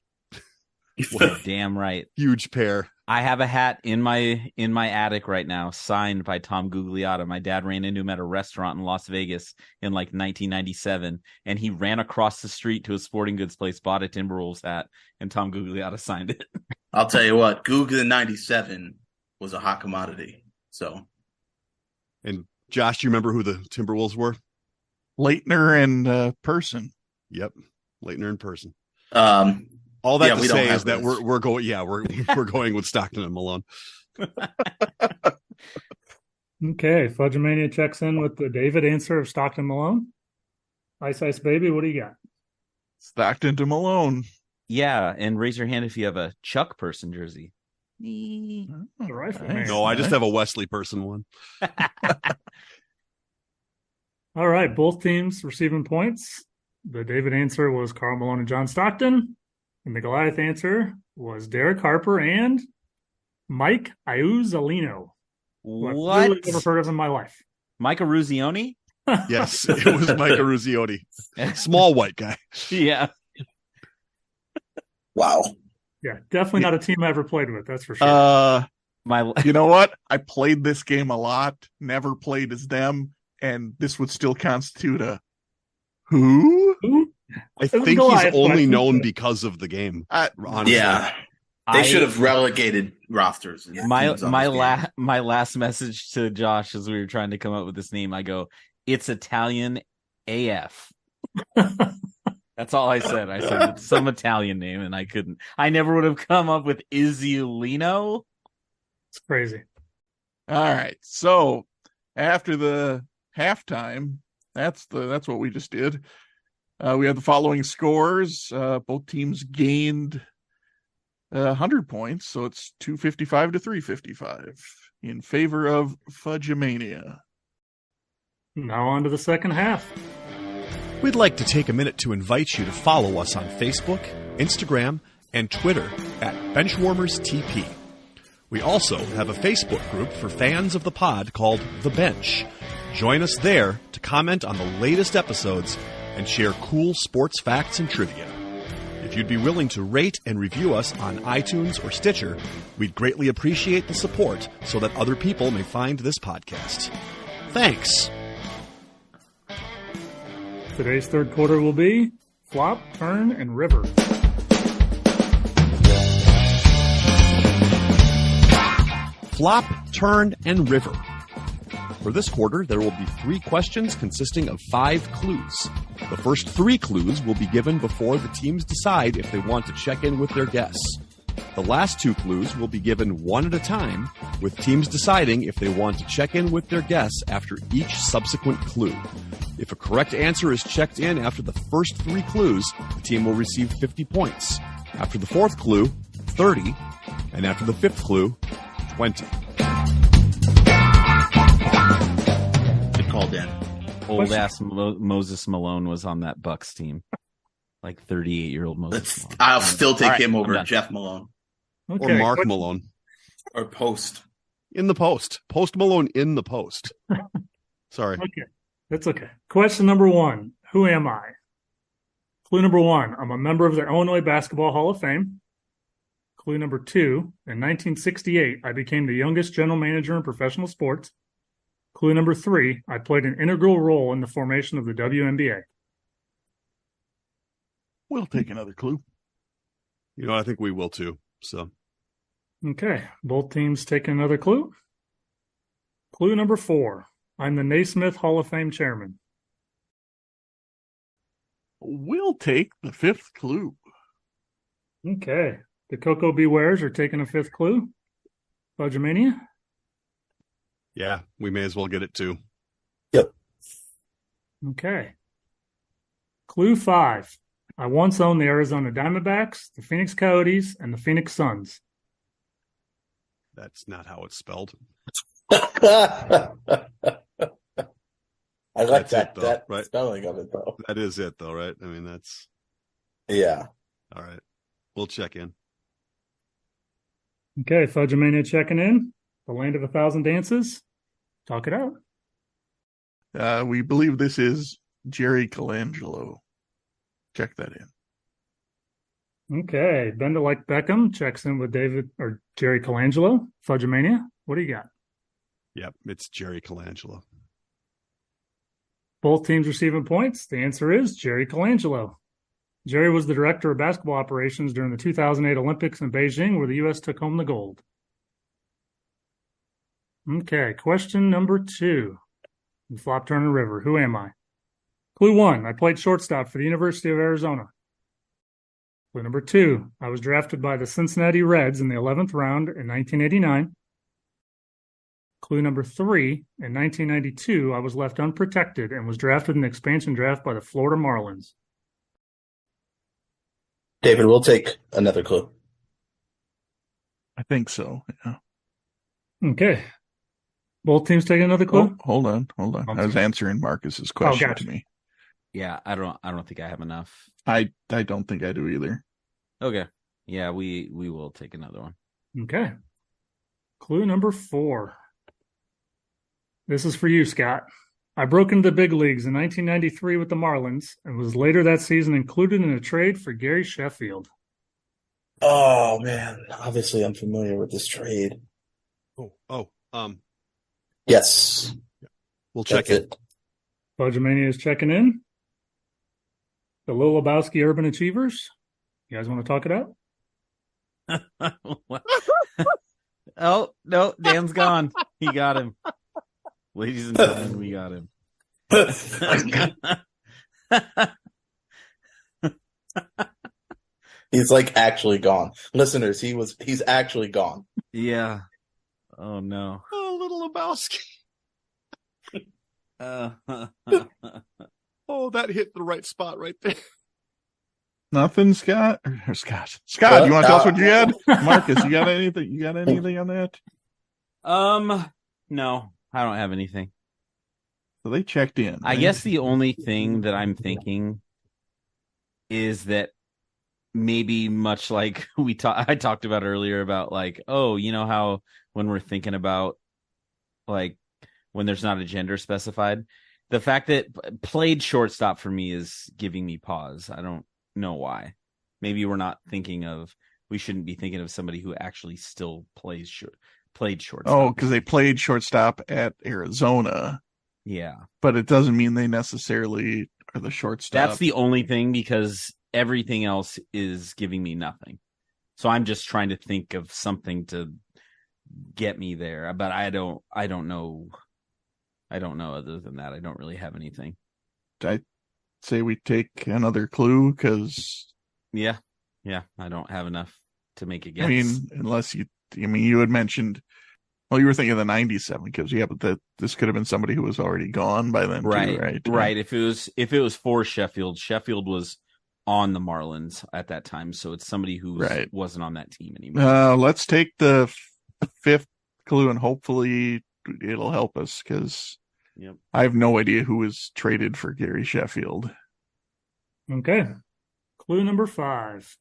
damn right. huge pair. I have a hat in my attic right now, signed by Tom Gugliotta. My dad ran into him at a restaurant in Las Vegas in like 1997, and he ran across the street to a sporting goods place, bought a Timberwolves hat, and Tom Gugliotta signed it. I'll tell you what, Goog in 97 was a hot commodity. So, And Josh, do you remember who the Timberwolves were? Leitner and Person. Yep, Leitner in person. Yeah, All that to we don't say have is that this. we're going. Yeah, we're going with Stockton and Malone. Okay, Fudgemania checks in with the David answer of Stockton Malone. Ice Ice Baby, what do you got? Stockton to Malone. Yeah, and raise your hand if you have a Chuck Person jersey. All right, Nice. No, I just have a Wesley person one. All right, both teams receiving points. The David answer was Karl Malone and John Stockton. And the Goliath answer was Derek Harper and Mike Iuzzolino. Who I've literally never heard of in my life. Micah Ruzioni? Yes, it was Micah Ruzioni, small white guy. Yeah. wow. Yeah, definitely not a team I ever played with, that's for sure. You know what? I played this game a lot, never played as them, and this would still constitute a who? Who? I think he's Goliath only question. known because of the game. Honestly. Yeah. They should have relegated rosters. and My teams on this game. my last message to Josh as we were trying to come up with this name, I go, "It's Italian AF." That's all I said. I said it's some Italian name, and I couldn't. I never would have come up with Iuzzolino. It's crazy. All right. So after the halftime, that's what we just did. We have the following scores. Both teams gained 100 points, so it's 255 to 355 in favor of Fudgemania. Now on to the second half. We'd like to take a minute to invite you to follow us on Facebook, Instagram, and Twitter at BenchwarmersTP. We also have a Facebook group for fans of the pod called The Bench. Join us there to comment on the latest episodes and share cool sports facts and trivia. If you'd be willing to rate and review us on iTunes or Stitcher, we'd greatly appreciate the support so that other people may find this podcast. Thanks. Today's third quarter will be flop, turn, and river. Flop, turn, and river. For this quarter, there will be 3 questions consisting of 5 clues. The first 3 clues will be given before the teams decide if they want to check in with their guests. The last 2 clues will be given one at a time, with teams deciding if they want to check in with their guests after each subsequent clue. If a correct answer is checked in after the first 3 clues, the team will receive 50 points. After the 4th clue, 30, and after the 5th clue, 20. Good call, Dan. Old ass Moses Malone was on that Bucks team. Like 38-year-old Moses Malone. I'll still take All him right, over I'm Jeff Malone. Okay. Or Mark Malone. Or Post. In the post. Post Malone in the post. Sorry. Okay. That's okay. Question number 1. Who am I? Clue number 1. I'm a member of the Illinois Basketball Hall of Fame. Clue number 2. In 1968, I became the youngest general manager in professional sports. Clue number 3. I played an integral role in the formation of the WNBA. We'll take another clue. You know, I think we will too. So Okay. Both teams take another clue. Clue number 4. I'm the Naismith Hall of Fame chairman. We'll take the 5th clue. Okay. The Cocoa Bewares are taking a 5th clue. Fudgemania? yeah, we may as well get it too. Okay. Clue 5. I once owned the Arizona Diamondbacks, the Phoenix Coyotes, and the Phoenix Suns. That's not how it's spelled. I like That's it, though, that right? spelling of it, though. That is it though, right? I mean, that's Yeah. all right. We'll check in. Okay, Fudgemania checking in. The land of 1,000 dances. Talk it out. We believe this is Jerry Colangelo. Check that in. Okay, Bender like Beckham checks in with David or Jerry Colangelo. Fudgemania, what do you got? Yep, it's Jerry Colangelo. Both teams receiving points. The answer is Jerry Colangelo. Jerry was the director of basketball operations during the 2008 Olympics in Beijing, where the U.S. took home the gold. Okay, question number 2. In Flop, Turn, and River. Who am I? Clue 1. I played shortstop for the University of Arizona. Clue number 2. I was drafted by the Cincinnati Reds in the 11th round in 1989. Clue number 3. In 1992, I was left unprotected and was drafted in the expansion draft by the Florida Marlins. David, we'll take another clue. I think so. Yeah. Okay. Both teams take another clue? Oh, hold on. I was answering Marcus's question gotcha. to me. Yeah, I don't think I have enough. I don't think I do either. Okay. Yeah, we will take another one. Okay. Clue number 4. This is for you, Scott. I broke into the big leagues in 1993 with the Marlins and was later that season included in a trade for Gary Sheffield. Oh, man. Obviously, I'm familiar with this trade. Yes. We'll check That's it. Fudgemania is checking in. The Lil Lebowski Urban Achievers. You guys want to talk it out? Oh, no, Dan's gone. He got him. Ladies and gentlemen, we got him. He's like actually gone. Listeners, he's actually gone. Yeah. Oh, no. Oh, little Lebowski. Oh, that hit the right spot right there. Nothing, Scott? Or Scott, you want to tell us what you had? Marcus, you got anything? You got anything on that? No, I don't have anything. So they checked in. I right? guess the only thing that I'm thinking is that maybe much like I talked about earlier about like, oh, you know how when we're thinking about like when there's not a gender specified, the fact that played shortstop for me is giving me pause. I don't know why. Maybe we shouldn't be thinking of somebody who actually still played shortstop. Oh, because they played shortstop at Arizona. Yeah. But it doesn't mean they necessarily or the shortstop. That's the only thing, because everything else is giving me nothing. So I'm just trying to think of something to get me there, but I don't know. I don't know other than that. I don't really have anything. I say we take another clue because Yeah, I don't have enough to make a guess. I mean, you had mentioned, well, you were thinking of the 97 because but this could have been somebody who was already gone by then, right, too, right? Right. If it was for Sheffield was on the Marlins at that time, so it's somebody who wasn't on that team anymore. Let's take the fifth clue and hopefully it'll help us because I have no idea who was traded for Gary Sheffield. Okay. Clue number 5.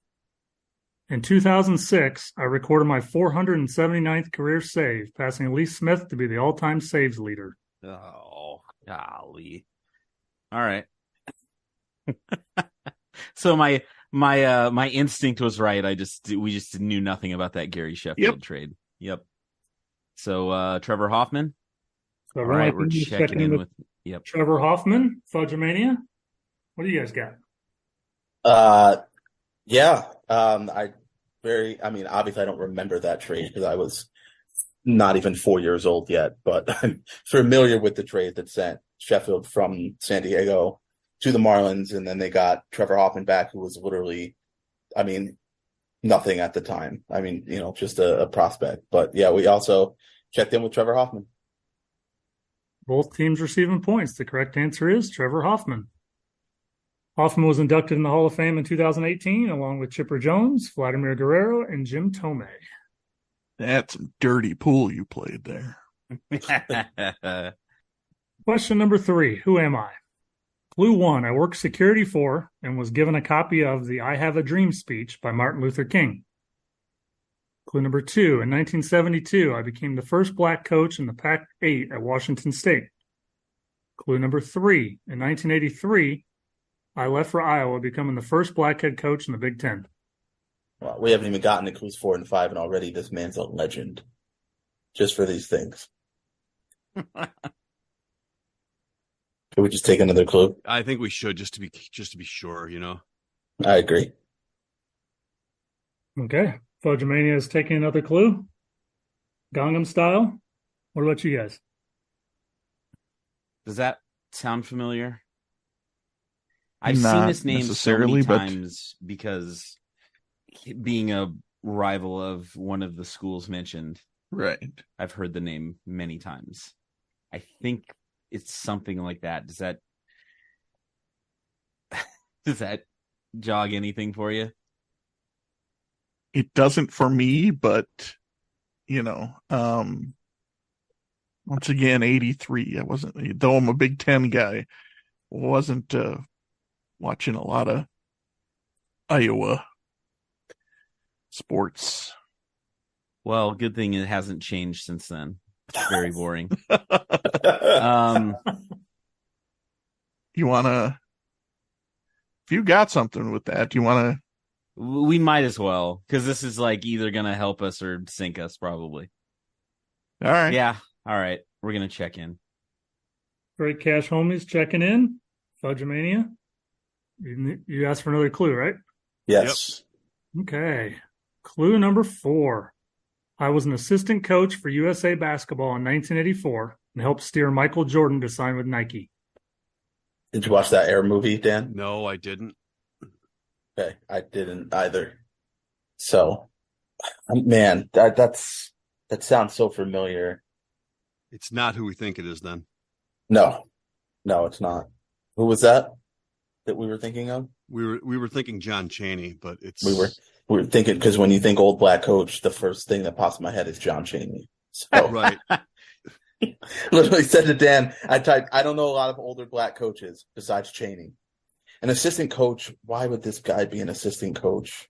In 2006, I recorded my 479th career save, passing Lee Smith to be the all-time saves leader. Oh, golly. All right. So my instinct was right. We just knew nothing about that Gary Sheffield trade. Yep. So Trevor Hoffman. So all right, we're checking in with Trevor Hoffman, Fudgemania. What do you guys got? Yeah. Obviously I don't remember that trade because I was not even 4 years old yet, but I'm familiar with the trade that sent Sheffield from San Diego to the Marlins, and then they got Trevor Hoffman back, who was literally, nothing at the time. Just a prospect. But yeah, we also checked in with Trevor Hoffman. Both teams receiving points. The correct answer is Trevor Hoffman. Hoffman was inducted in the Hall of Fame in 2018, along with Chipper Jones, Vladimir Guerrero, and Jim Thome. That's some dirty pool you played there. Question number 3. Who am I? Clue 1. I worked security for and was given a copy of the I Have a Dream speech by Martin Luther King. Clue number 2. In 1972, I became the first black coach in the Pac-8 at Washington State. Clue number 3. In 1983, I left for Iowa, becoming the first black head coach in the Big Ten. Well, we haven't even gotten to clues 4 and 5, and already this man's a legend just for these things. Can we just take another clue? I think we should just to be sure, I agree. Okay. Fudgemania is taking another clue. Gangnam Style. What about you guys? Does that sound familiar? I've seen this name so many times because being a rival of one of the schools mentioned. Right. I've heard the name many times. I think it's something like that. Does that jog anything for you? It doesn't for me, but once again, 83. I wasn't, though I'm a Big Ten guy, wasn't watching a lot of Iowa sports. Well, good thing it hasn't changed since then. It's very boring. You want to, if you got something with that, you want to? We might as well, because this is like either going to help us or sink us, probably. All right. Yeah. All right. We're going to check in. Great Cash Homies checking in. Fudgemania. You asked for another clue, right? Yes. Yep. Okay. Clue number 4. I was an assistant coach for USA Basketball in 1984 and helped steer Michael Jordan to sign with Nike. Did you watch that Air movie, Dan? No, I didn't. Okay, I didn't either. So, man, that sounds so familiar. It's not who we think it is, then. No, it's not. Who was that we were thinking of? We were thinking John Chaney, but it's we were thinking, because when you think old black coach, the first thing that pops in my head is John Chaney. So right. Literally said to Dan, I don't know a lot of older black coaches besides Chaney. An assistant coach, why would this guy be an assistant coach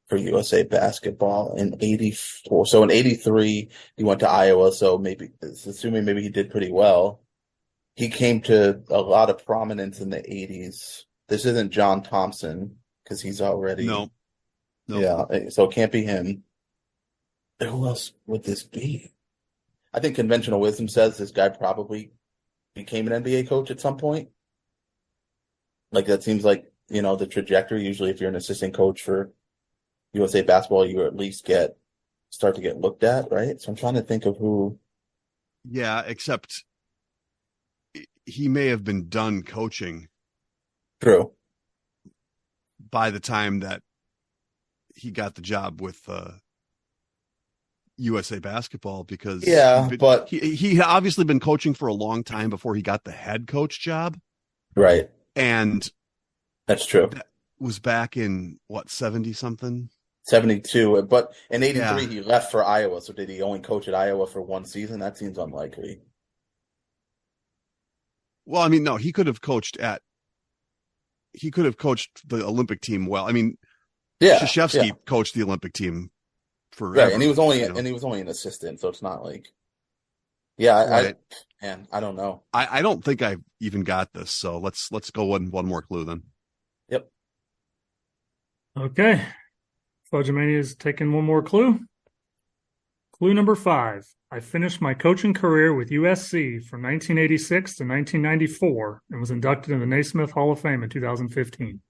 for USA Basketball in 84? So in 83, he went to Iowa, so assuming maybe he did pretty well. He came to a lot of prominence in the 80s. This isn't John Thompson, because he's already... No. Yeah, so it can't be him. Who else would this be? I think conventional wisdom says this guy probably became an NBA coach at some point. Like that seems like, the trajectory. Usually if you're an assistant coach for USA basketball, you at least start to get looked at, right? So I'm trying to think of who. Yeah, except he may have been done coaching True. by the time that he got the job with USA basketball, because but he had obviously been coaching for a long time before he got the head coach job. Right. And that's true. That was back in 70 something? 72. But in 83, he left for Iowa. So did he only coach at Iowa for one season? That seems unlikely. Well, I mean, no, he could have coached the Olympic team well. I mean, Krzyzewski coached the Olympic team forever. Right, and he was only an assistant, so it's not like I don't know. I don't think I even got this, so let's go one more clue then. Yep. Okay. Fudgemania is taking one more clue. Clue number 5. I finished my coaching career with USC from 1986 to 1994 and was inducted in the Naismith Hall of Fame in 2015.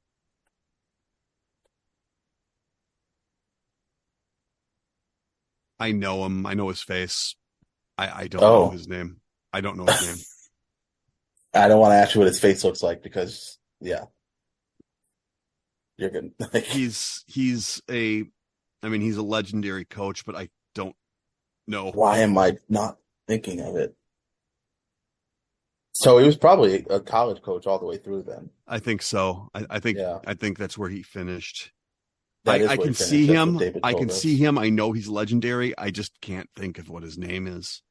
I know him. I know his face. I don't know his name. I don't know his name. I don't want to ask you what his face looks like because, you're good. He's a legendary coach, but I don't know. Why am I not thinking of it? So he was probably a college coach all the way through then. I think so. I think that's where he finished. I can see him. I can see him. I know he's legendary. I just can't think of what his name is.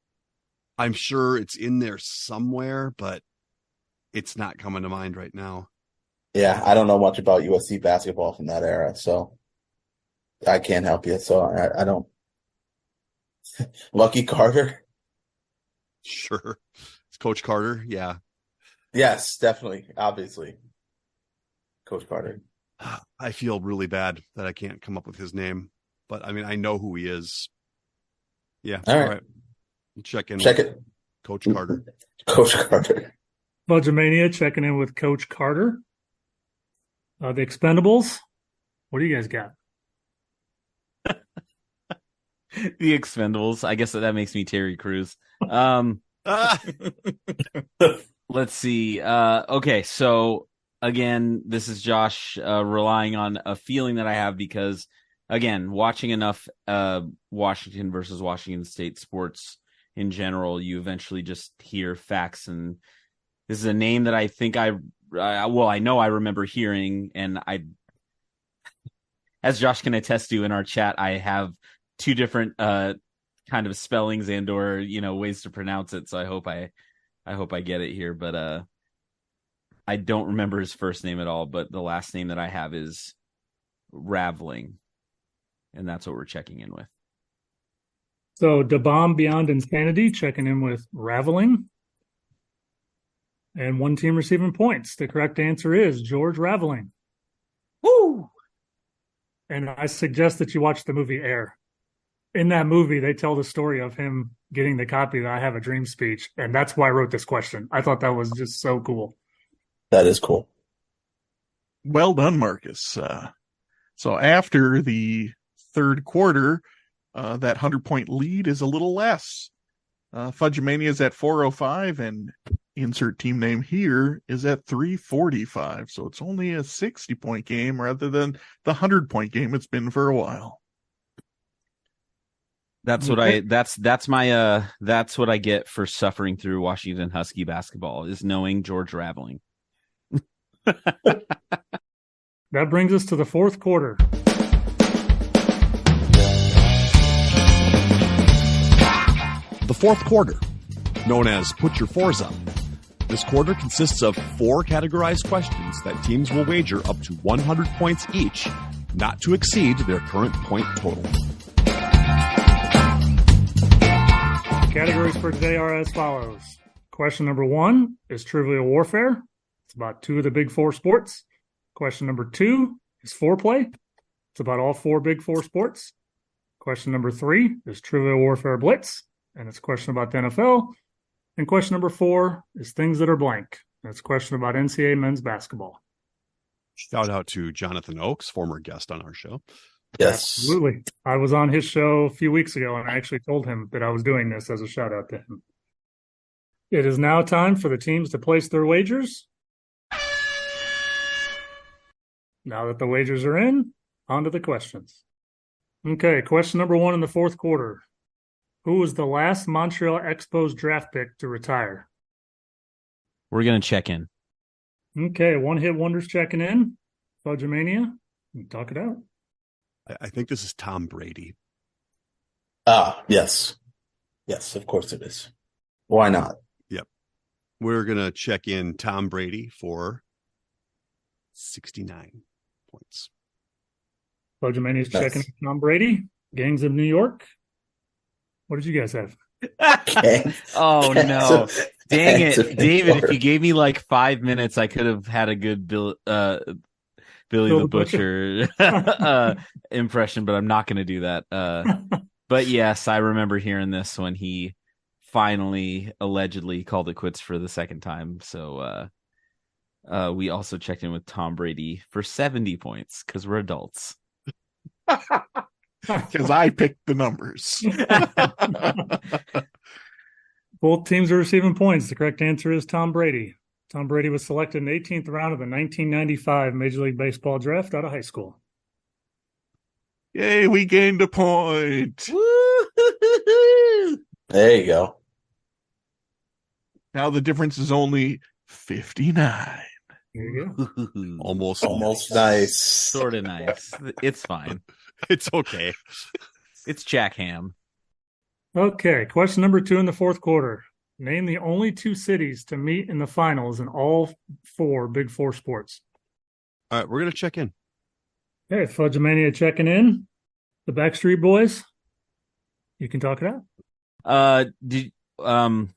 I'm sure it's in there somewhere, but it's not coming to mind right now. Yeah, I don't know much about USC basketball from that era, so I can't help you. So I don't. Lucky Carter? Sure. It's Coach Carter. Yeah. Yes, definitely. Obviously. Coach Carter. I feel really bad that I can't come up with his name, but I mean, I know who he is. Yeah. All right. Check it. Coach Carter. Coach Carter. Fudgemania checking in with Coach Carter. The Expendables. What do you guys got? The Expendables. I guess that makes me Terry Crews. Let's see. Okay, so again, this is Josh relying on a feeling that I have because, again, watching enough Washington versus Washington State sports in general, you eventually just hear facts. And this is a name that I think I know I remember hearing. And as Josh can attest to in our chat, I have two different kind of spellings and or, ways to pronounce it. So I hope I get it here, but I don't remember his first name at all, but the last name that I have is Raveling. And that's what we're checking in with. So Da Bomb Beyond Insanity checking in with Raveling. And one team receiving points. The correct answer is George Raveling. Woo! And I suggest that you watch the movie Air. In that movie, they tell the story of him getting the copy of the I Have a Dream speech. And that's why I wrote this question. I thought that was just so cool. That is cool. Well done, Marcus. So after the third quarter, that 100-point lead is a little less. Fudgemania is at 405, and insert team name here is at 345. So it's only a 60-point game rather than the 100-point game it's been for a while. That's what that's what I get for suffering through Washington Husky basketball is knowing George Raveling. That brings us to the fourth quarter. The fourth quarter, known as Put Your Fours Up. This quarter consists of 4 categorized questions that teams will wager up to 100 points each, not to exceed their current point total. The categories for today are as follows. Question number 1 is Trivial Warfare. It's about 2 of the big 4 sports. Question number 2 is Foreplay. It's about all 4 big 4 sports. Question number 3 is Trivial Warfare Blitz, and it's a question about the NFL. And question number 4 is Things That Are Blank. And it's a question about NCAA men's basketball. Shout out to Jonathan Oakes, former guest on our show. Yes. Absolutely. I was on his show a few weeks ago, and I actually told him that I was doing this as a shout out to him. It is now time for the teams to place their wagers. Now that the wagers are in, on to the questions. Okay, question number 1 in the fourth quarter. Who was the last Montreal Expos draft pick to retire? We're going to check in. Okay, one hit wonders checking in. Fudgemania, talk it out. I think this is Tom Brady. Yes. Yes, of course it is. Why not? Yep. We're going to check in Tom Brady for 69 points. Fudgemania's Nice. checking in Tom Brady. Gangs of New York. What did you guys have? Okay. Oh, no. Dang Gangs of it. New David, if York. you gave me like 5 minutes, I could have had a good Billy the Butcher impression, but I'm not going to do that. But yes, I remember hearing this when he finally allegedly called it quits for the second time. So we also checked in with Tom Brady for 70 points because we're adults. Because I picked the numbers. Both teams are receiving points. The correct answer is Tom Brady. Tom Brady was selected in the 18th round of the 1995 Major League Baseball draft out of high school. Yay, we gained a point. There you go. Now the difference is only 59. There you go. Almost nice. Sort of nice. It's fine. It's okay. It's Jack Ham. Okay, question number 2 in the fourth quarter. Name the only 2 cities to meet in the finals in all 4 Big Four sports. All right, we're going to check in. Okay, Fudgemania checking in. The Backstreet Boys. You can talk it out.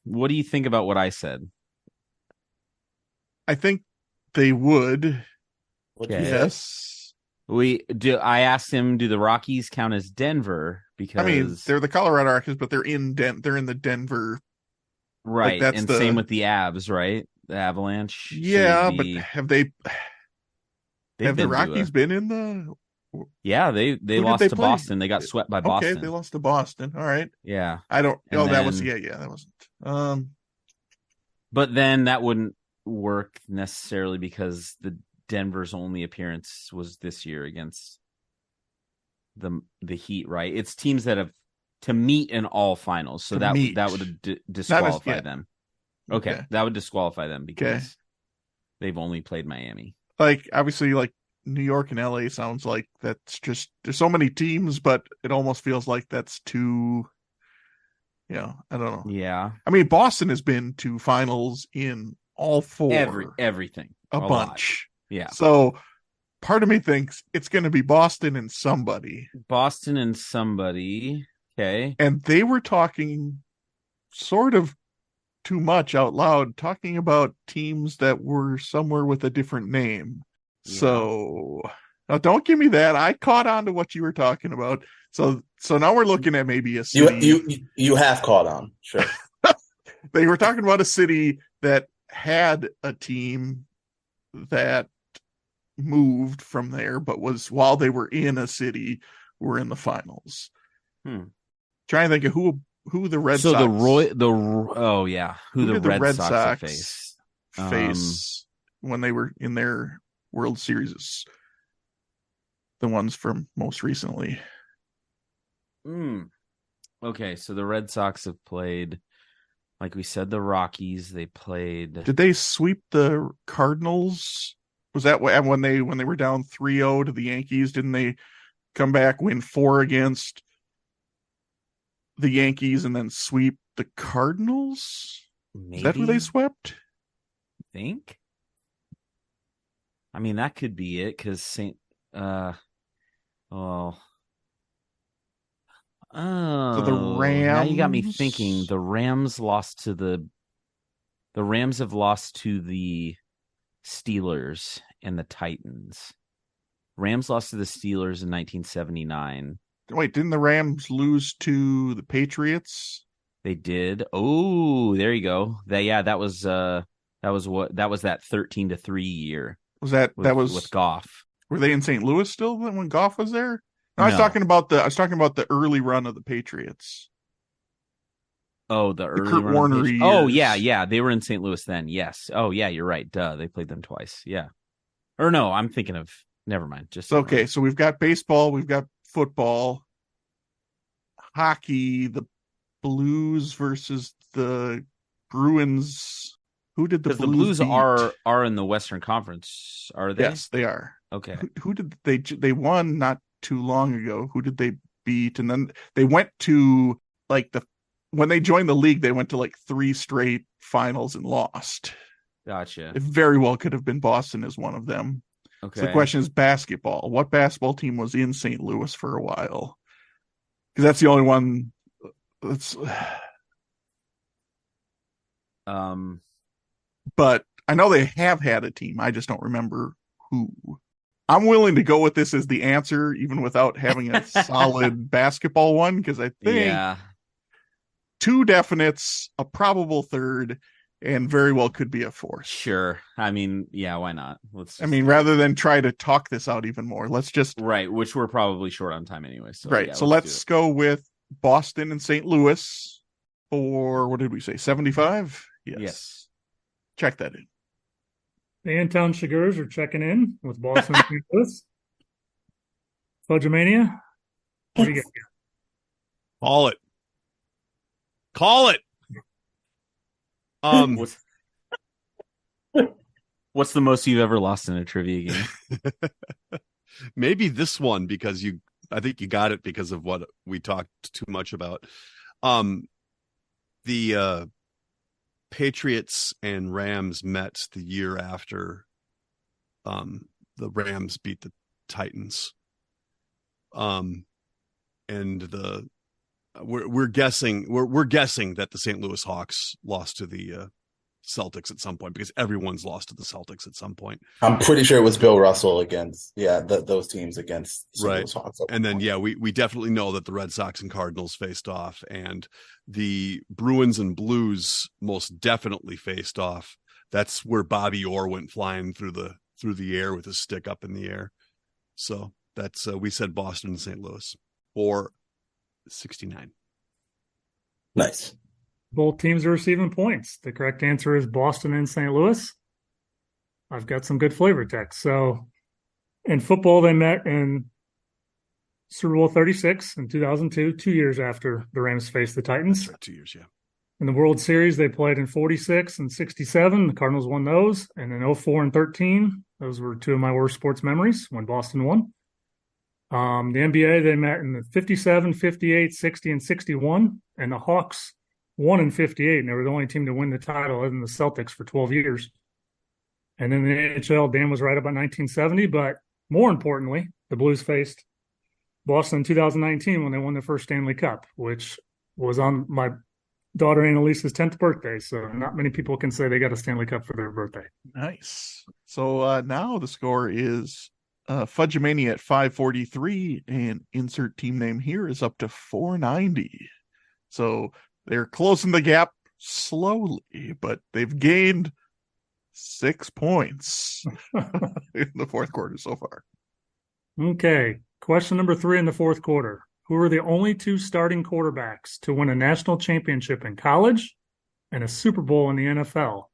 What do you think about what I said? I think they would. Okay. Yes. I asked him, do the Rockies count as Denver? Because I mean, they're the Colorado Rockies, but they're in the Denver. right, that's and the- same with the Avs, right? The Avalanche. So Yeah, it'd but be- have they've the been to Rockies been in the? Yeah, they did lost they to play? Boston. They got swept by Boston. Okay, they lost to Boston. All right. Yeah, I don't. And that was then- that wasn't. but then that wouldn't work necessarily because the Denver's only appearance was this year against the Heat, right? It's teams that have to meet in all finals, so To that meet. would disqualify yeah. them. Okay, that would disqualify them because they've only played Miami. Like obviously, like New York and LA sounds like that's just there's so many teams, but it almost feels like that's too. I don't know. Yeah, I mean, Boston has been to finals in all 4. everything a lot. bunch. Yeah, So part of me thinks it's going to be Boston and somebody. Boston and somebody. Okay, And they were talking sort of too much out loud, talking about teams that were somewhere with a different name. Yeah. So now don't give me that. I caught on to what you were talking about. So now we're looking at maybe a city. You have caught on. Sure. They were talking about a city that had a team that moved from there, but was while they were in a city, were in the finals. Trying to think of who the Red Sox. So who the did Red Sox have faced? face when they were in their World Series. The ones from most recently. Okay, so the Red Sox have played, like we said, the Rockies. They played. Did they sweep the Cardinals? Was that when they were down 3-0 to the Yankees? Didn't they come back, win 4 against the Yankees, and then sweep the Cardinals? Maybe, Is that who they swept? think? I mean, that could be it because So the Rams. Now you got me thinking. The Rams have lost to the Steelers and the Titans. Rams lost to the Steelers in 1979. Wait, didn't the Rams lose to the Patriots? They did. Oh, there you go. That was that 13-3 year. that was with Goff. Were they in St. Louis still when Goff was there? No, I was No. talking about the early run of the Patriots. Oh, the early Kurt run of Warner Patriots. Oh, years. yeah. They were in St. Louis then. Yes. Oh, yeah, you're right. Duh. They played them twice. Yeah. Or no, I'm thinking of. Never mind. Just Okay. So we've got baseball, we've got football, hockey, the Blues versus the Bruins. Who did the because Blues the Blues beat? are in the Western Conference, are they? Yes, they are. Okay. Who did they won not too long ago? Who did they beat? And then they went to when they joined the league, they went to 3 straight finals and lost. Gotcha. It very well could have been Boston as one of them. Okay. So the question is basketball. What basketball team was in St. Louis for a while? Because that's the only one that's. But I know they have had a team. I just don't remember who. I'm willing to go with this as the answer, even without having a solid basketball one, because I think 2 definites, a probable third, and very well could be a fourth. Sure. I mean, yeah, why not? Rather than try to talk this out even more, let's just. Right, which we're probably short on time anyway. So, right. yeah, So let's go with Boston and St. Louis for, what did we say, 75? Yes. Check that in. The Antown Sugars are checking in with Boston and St. Louis. Fudgemania, what do you get? Call it. Call it. What's the most you've ever lost in a trivia game? Maybe this one, because I think you got it because of what we talked too much about. The Patriots and Rams met the year after the Rams beat the Titans. And we're guessing that the St. Louis Hawks lost to the Celtics at some point, because everyone's lost to the Celtics at some point. I'm pretty sure it was Bill Russell against those teams against the right. St. Louis Hawks. And then we definitely know that the Red Sox and Cardinals faced off, and the Bruins and Blues most definitely faced off. That's where Bobby Orr went flying through the air with his stick up in the air. So that's we said Boston and St. Louis or 69. Nice. Both teams are receiving points. The correct answer is Boston and St. Louis. I've got some good flavor text. So in football, they met in Super Bowl 36 in 2002, 2 years after the Rams faced the Titans. 2 years, yeah. In the World Series, they played in 46 and 67. The Cardinals won those. And in 04 and 13, those were 2 of my worst sports memories when Boston won. The NBA, they met in the 57, 58, 60, and 61. And the Hawks won in 58, and they were the only team to win the title other than the Celtics for 12 years. And then the NHL, Dan was right about 1970, but more importantly, the Blues faced Boston in 2019 when they won their first Stanley Cup, which was on my daughter Annalise's 10th birthday. So not many people can say they got a Stanley Cup for their birthday. Nice. So now the score is Fudgemania at 543, and insert team name here is up to 490. So they're closing the gap slowly, but they've gained 6 points in the fourth quarter so far. Okay. Question number 3 in the fourth quarter. Who are the only 2 starting quarterbacks to win a national championship in college and a Super Bowl in the NFL,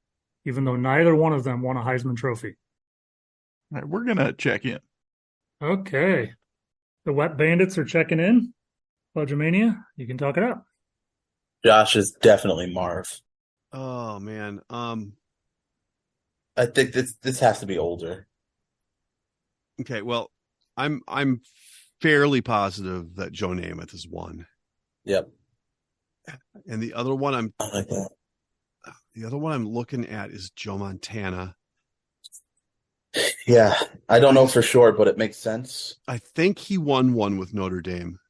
even though neither one of them won a Heisman Trophy? All right, we're going to check in. Okay. The Wet Bandits are checking in. Fudgemania, you can talk it up. Josh is definitely Marv. Oh man. I think this has to be older. Okay, well, I'm fairly positive that Joe Namath is one. Yep. And the other one I like that. The other one I'm looking at is Joe Montana. Yeah, I don't know for sure, but it makes sense. I think he won one with Notre Dame.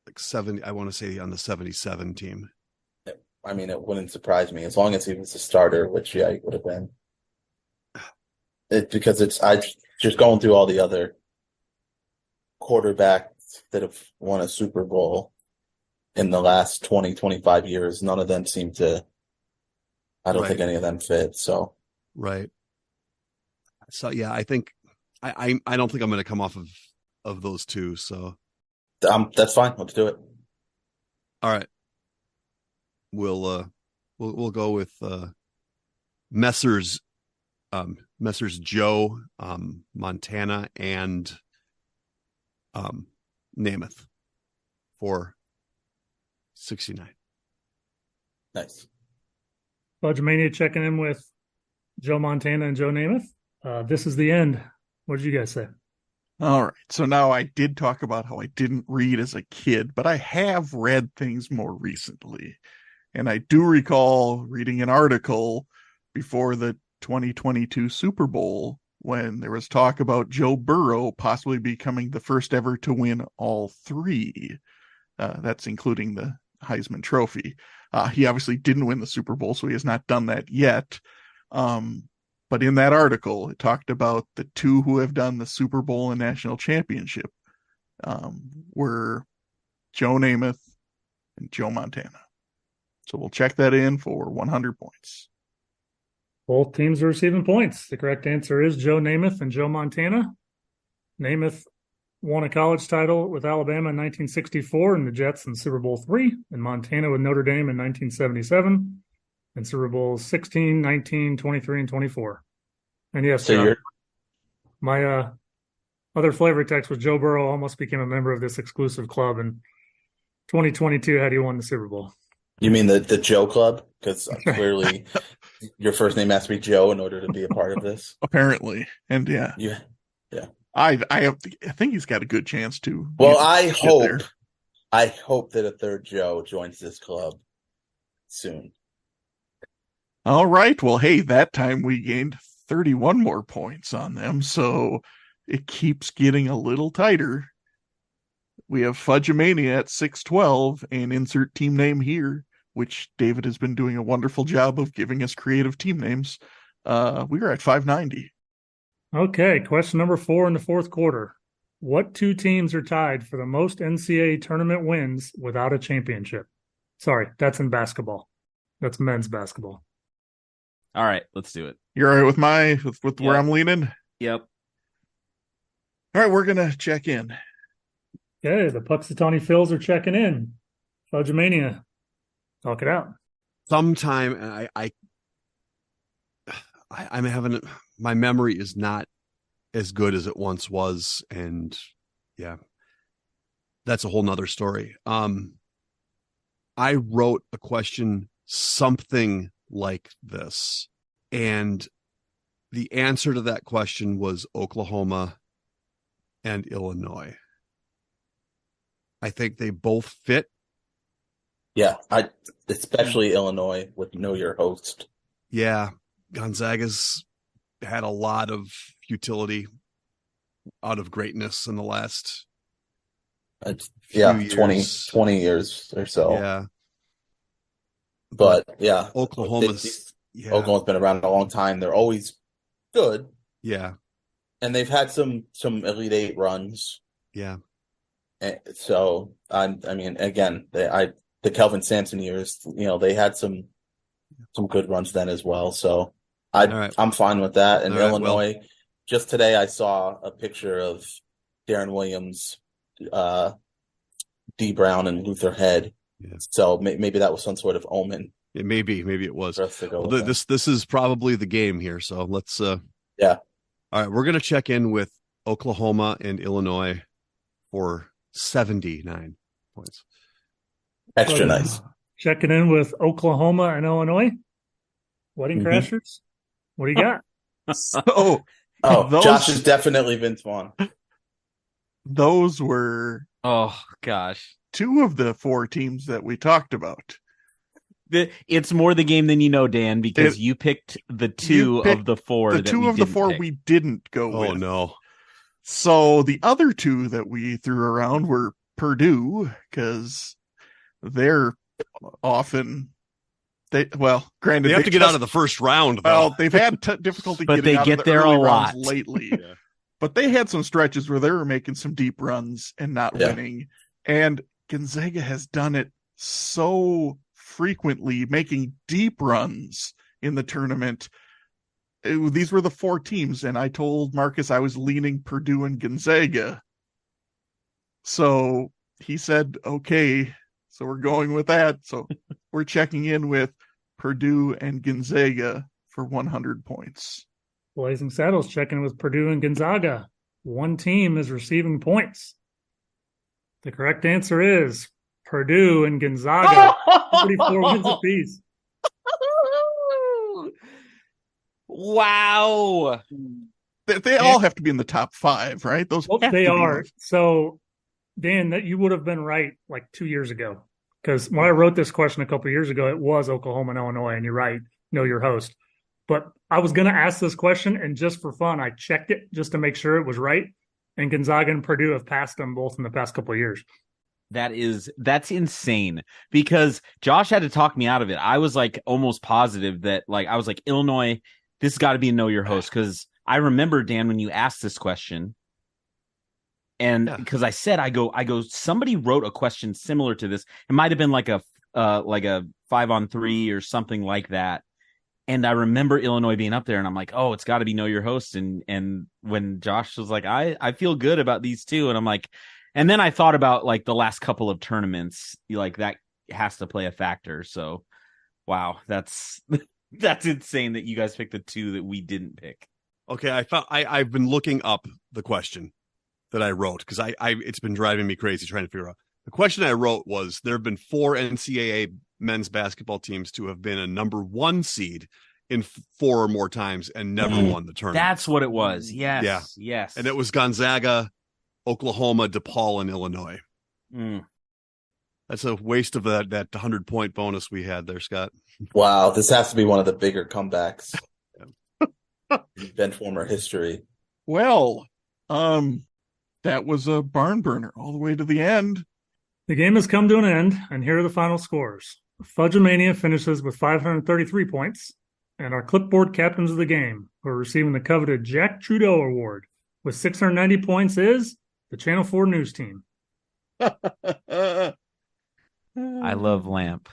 Like 70, I want to say on the 77 team. I mean, it wouldn't surprise me as long as he was a starter, which he would have been. Because I just going through all the other quarterbacks that have won a Super Bowl in the last 20, 25 years. None of them seem to. I don't think any of them fit. So right. So yeah, I think I don't think I'm going to come off of those two. So That's fine. Let's do it. all right, we'll go with Messrs. Joe, Montana, and Namath for 69. Nice. Fudge Mania checking in with Joe Montana and Joe Namath. This is the end. What did you guys say? All right. So now I did talk about how I didn't read as a kid, but I have read things more recently. And I do recall reading an article before the 2022 Super Bowl when there was talk about Joe Burrow possibly becoming the first ever to win all three. That's including the Heisman Trophy. He obviously didn't win the Super Bowl, so he has not done that yet. But in that article, it talked about the two who have done the Super Bowl and national championship were Joe Namath and Joe Montana. So we'll check that in for 100 points. Both teams are receiving points. The correct answer is Joe Namath and Joe Montana. Namath won a college title with Alabama in 1964 and the Jets in Super Bowl III, and Montana with Notre Dame in 1977, and Super Bowls 16, 19, 23, and 24. And yes, So John, my other flavor text was Joe Burrow almost became a member of this exclusive club in 2022 had he won the Super Bowl. you mean the Joe Club? Because clearly your first name has to be Joe in order to be a part of this. Apparently. And yeah. Yeah. I think he's got a good chance to. Well, get there. I hope that a third Joe joins this club soon. All right. Well, hey, that time we gained 31 more points on them, so it keeps getting a little tighter. We have Fudgemania at 612 and insert team name here, which David has been doing a wonderful job of giving us creative team names. We are at 590. Okay, question number 4 in the fourth quarter. What two teams are tied for the most NCAA tournament wins without a championship? Sorry, that's in basketball. That's men's basketball. All right, let's do it. You're all right with where I'm leaning? Yep. All right, we're going to check in. Okay, the Puxatawny Phils are checking in. Fudgemania, talk it out. Sometime, I'm having my memory is not as good as it once was, and yeah, that's a whole nother story. I wrote a question something like this, and the answer to that question was Oklahoma and Illinois. I think they both fit. Yeah, especially Illinois with Know Your Host. Yeah, Gonzaga's had a lot of utility out of greatness in the last Yeah, few 20 years. years or so. Yeah. But yeah, Oklahoma's Oklahoma's been around a long time. They're always good. Yeah. And they've had some Elite Eight runs. Yeah. And so I mean, again, the Kelvin Sampson years, they had some good runs then as well. So I'm fine with that. And Illinois, just today I saw a picture of Darren Williams, D. Brown, and Luther Head. Yeah. So maybe that was some sort of omen. Maybe it was. Well, this is probably the game here. So let's yeah. All right, we're gonna check in with Oklahoma and Illinois for 79 points. Extra nice. Checking in with Oklahoma and Illinois. Wedding Crashers. What do you got? Josh is definitely Vince Vaughn. Those were two of the four teams that we talked about. It's more the game than you know, Dan, because you picked the two of the four. The two of the four we didn't go with. Oh no! So the other two that we threw around were Purdue, because they're often granted they have to get out of the first round. Though. Well, they've had difficulty getting out of the early rounds lately. Yeah. But they had some stretches where they were making some deep runs and not winning. And Gonzaga has done it so frequently, making deep runs in the tournament. these were the 4 teams, and I told Marcus I was leaning Purdue and Gonzaga. So he said, okay, so we're going with that. So we're checking in with Purdue and Gonzaga for 100 points. Blazing Saddles checking with Purdue and Gonzaga. One team is receiving points. The correct answer is Purdue and Gonzaga. 44 wins apiece. Wow. They all have to be in the top 5, right? Those They are. So, Dan, that you would have been right like 2 years ago. Because when I wrote this question a couple of years ago, it was Oklahoma and Illinois, and you're right, know your host. But I was going to ask this question, and just for fun, I checked it just to make sure it was right. And Gonzaga and Purdue have passed them both in the past couple of years. That's insane, because Josh had to talk me out of it. I was like almost positive that, like, I was like, Illinois, this has got to be a know your host, because I remember, Dan, when you asked this question, and because I said, I go, somebody wrote a question similar to this. It might have been like a 5-on-3 or something like that. And I remember Illinois being up there, and I'm like, oh, it's got to be know your host. And when Josh was like, I feel good about these two, and I'm like, and then I thought about like the last couple of tournaments, like that has to play a factor. So, wow, that's insane that you guys picked the 2 that we didn't pick. Okay, I've been looking up the question that I wrote, because it's been driving me crazy trying to figure out. The question I wrote was, there have been 4 NCAA men's basketball teams to have been a number 1 seed in 4 or more times and never won the tournament. That's what it was. Yes. Yeah. Yes. And it was Gonzaga, Oklahoma, DePaul, and Illinois. That's a waste of that 100-point bonus we had there, Scott. Wow, this has to be one of the bigger comebacks in Benchwarmer history. Well, that was a barn burner all the way to the end. The game has come to an end, and here are the final scores. Fudgemania finishes with 533 points, and our clipboard captains of the game, who are receiving the coveted Jack Trudeau Award with 690 points, is the Channel 4 News Team. I love Lamp.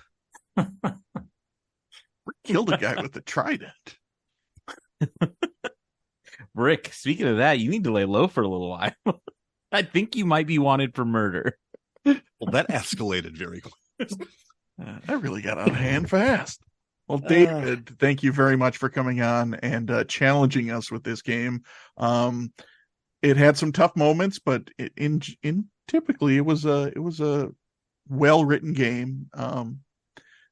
Killed a guy with a trident. Rick, speaking of that, you need to lay low for a little while. I think you might be wanted for murder. Well, that escalated very quickly. That really got out of hand fast. Well, David, thank you very much for coming on and challenging us with this game. It had some tough moments, but in typically it was a well-written game.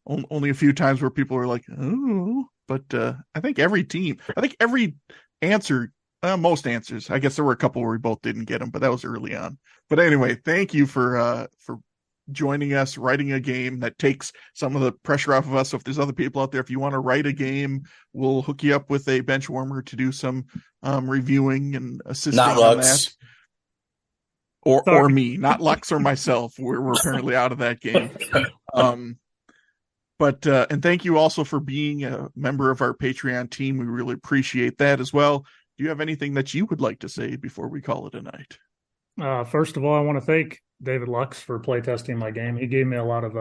Only a few times where people were like, "Oh," but I think every answer, most answers. I guess there were a couple where we both didn't get them, but that was early on. But anyway, thank you for joining us, writing a game that takes some of the pressure off of us. So if there's other people out there, if you want to write a game, we'll hook you up with a bench warmer to do some reviewing and assisting Not on Lux. that. Or me, not Lux or myself. We're apparently out of that game. But thank you also for being a member of our Patreon team. We really appreciate that as well. Do you have anything that you would like to say before we call it a night? First of all, I want to thank David Lux for playtesting my game. He gave me a lot of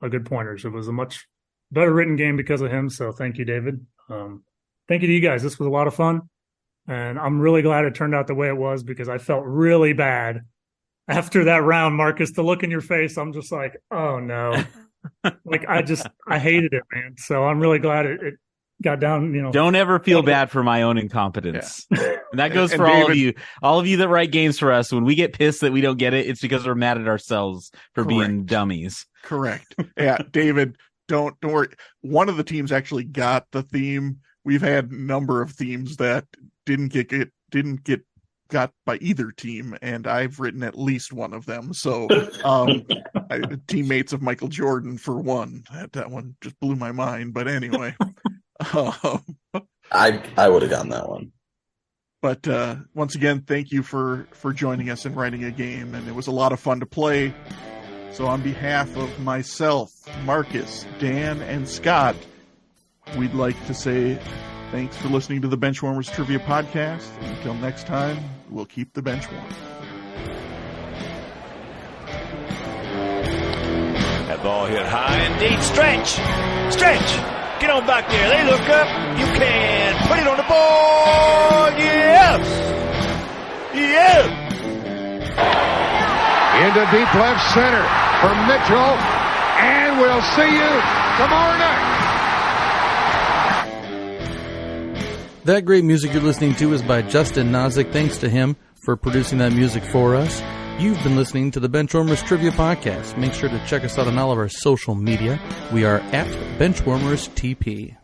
good pointers. It was a much better written game because of him. So thank you, David. Thank you to you guys. This was a lot of fun. And I'm really glad it turned out the way it was, because I felt really bad after that round, Marcus. The look in your face, I'm just like, oh no. Like, I hated it, man. So I'm really glad it got down, Don't ever feel bad for my own incompetence. Yeah. And that goes for David, all of you that write games for us. When we get pissed that we don't get it, it's because we're mad at ourselves for being dummies. Correct. Yeah, David, don't worry. One of the teams actually got the theme. We've had a number of themes that didn't get got by either team, and I've written at least one of them. So teammates of Michael Jordan for one. That one just blew my mind. But anyway. I would have gotten that one. But once again, thank you for joining us and writing a game, and it was a lot of fun to play. So on behalf of myself, Marcus, Dan, and Scott, we'd like to say thanks for listening to the Benchwarmers Trivia Podcast. And until next time, we'll keep the bench warm. That ball hit high and deep. Stretch! Get on back there. They look up. You can put it on the board. Yes. Yes. Into deep left center for Mitchell. And we'll see you tomorrow night. That great music you're listening to is by Justin Nozick. Thanks to him for producing that music for us. You've been listening to the Benchwarmers Trivia Podcast. Make sure to check us out on all of our social media. We are at Benchwarmers TP.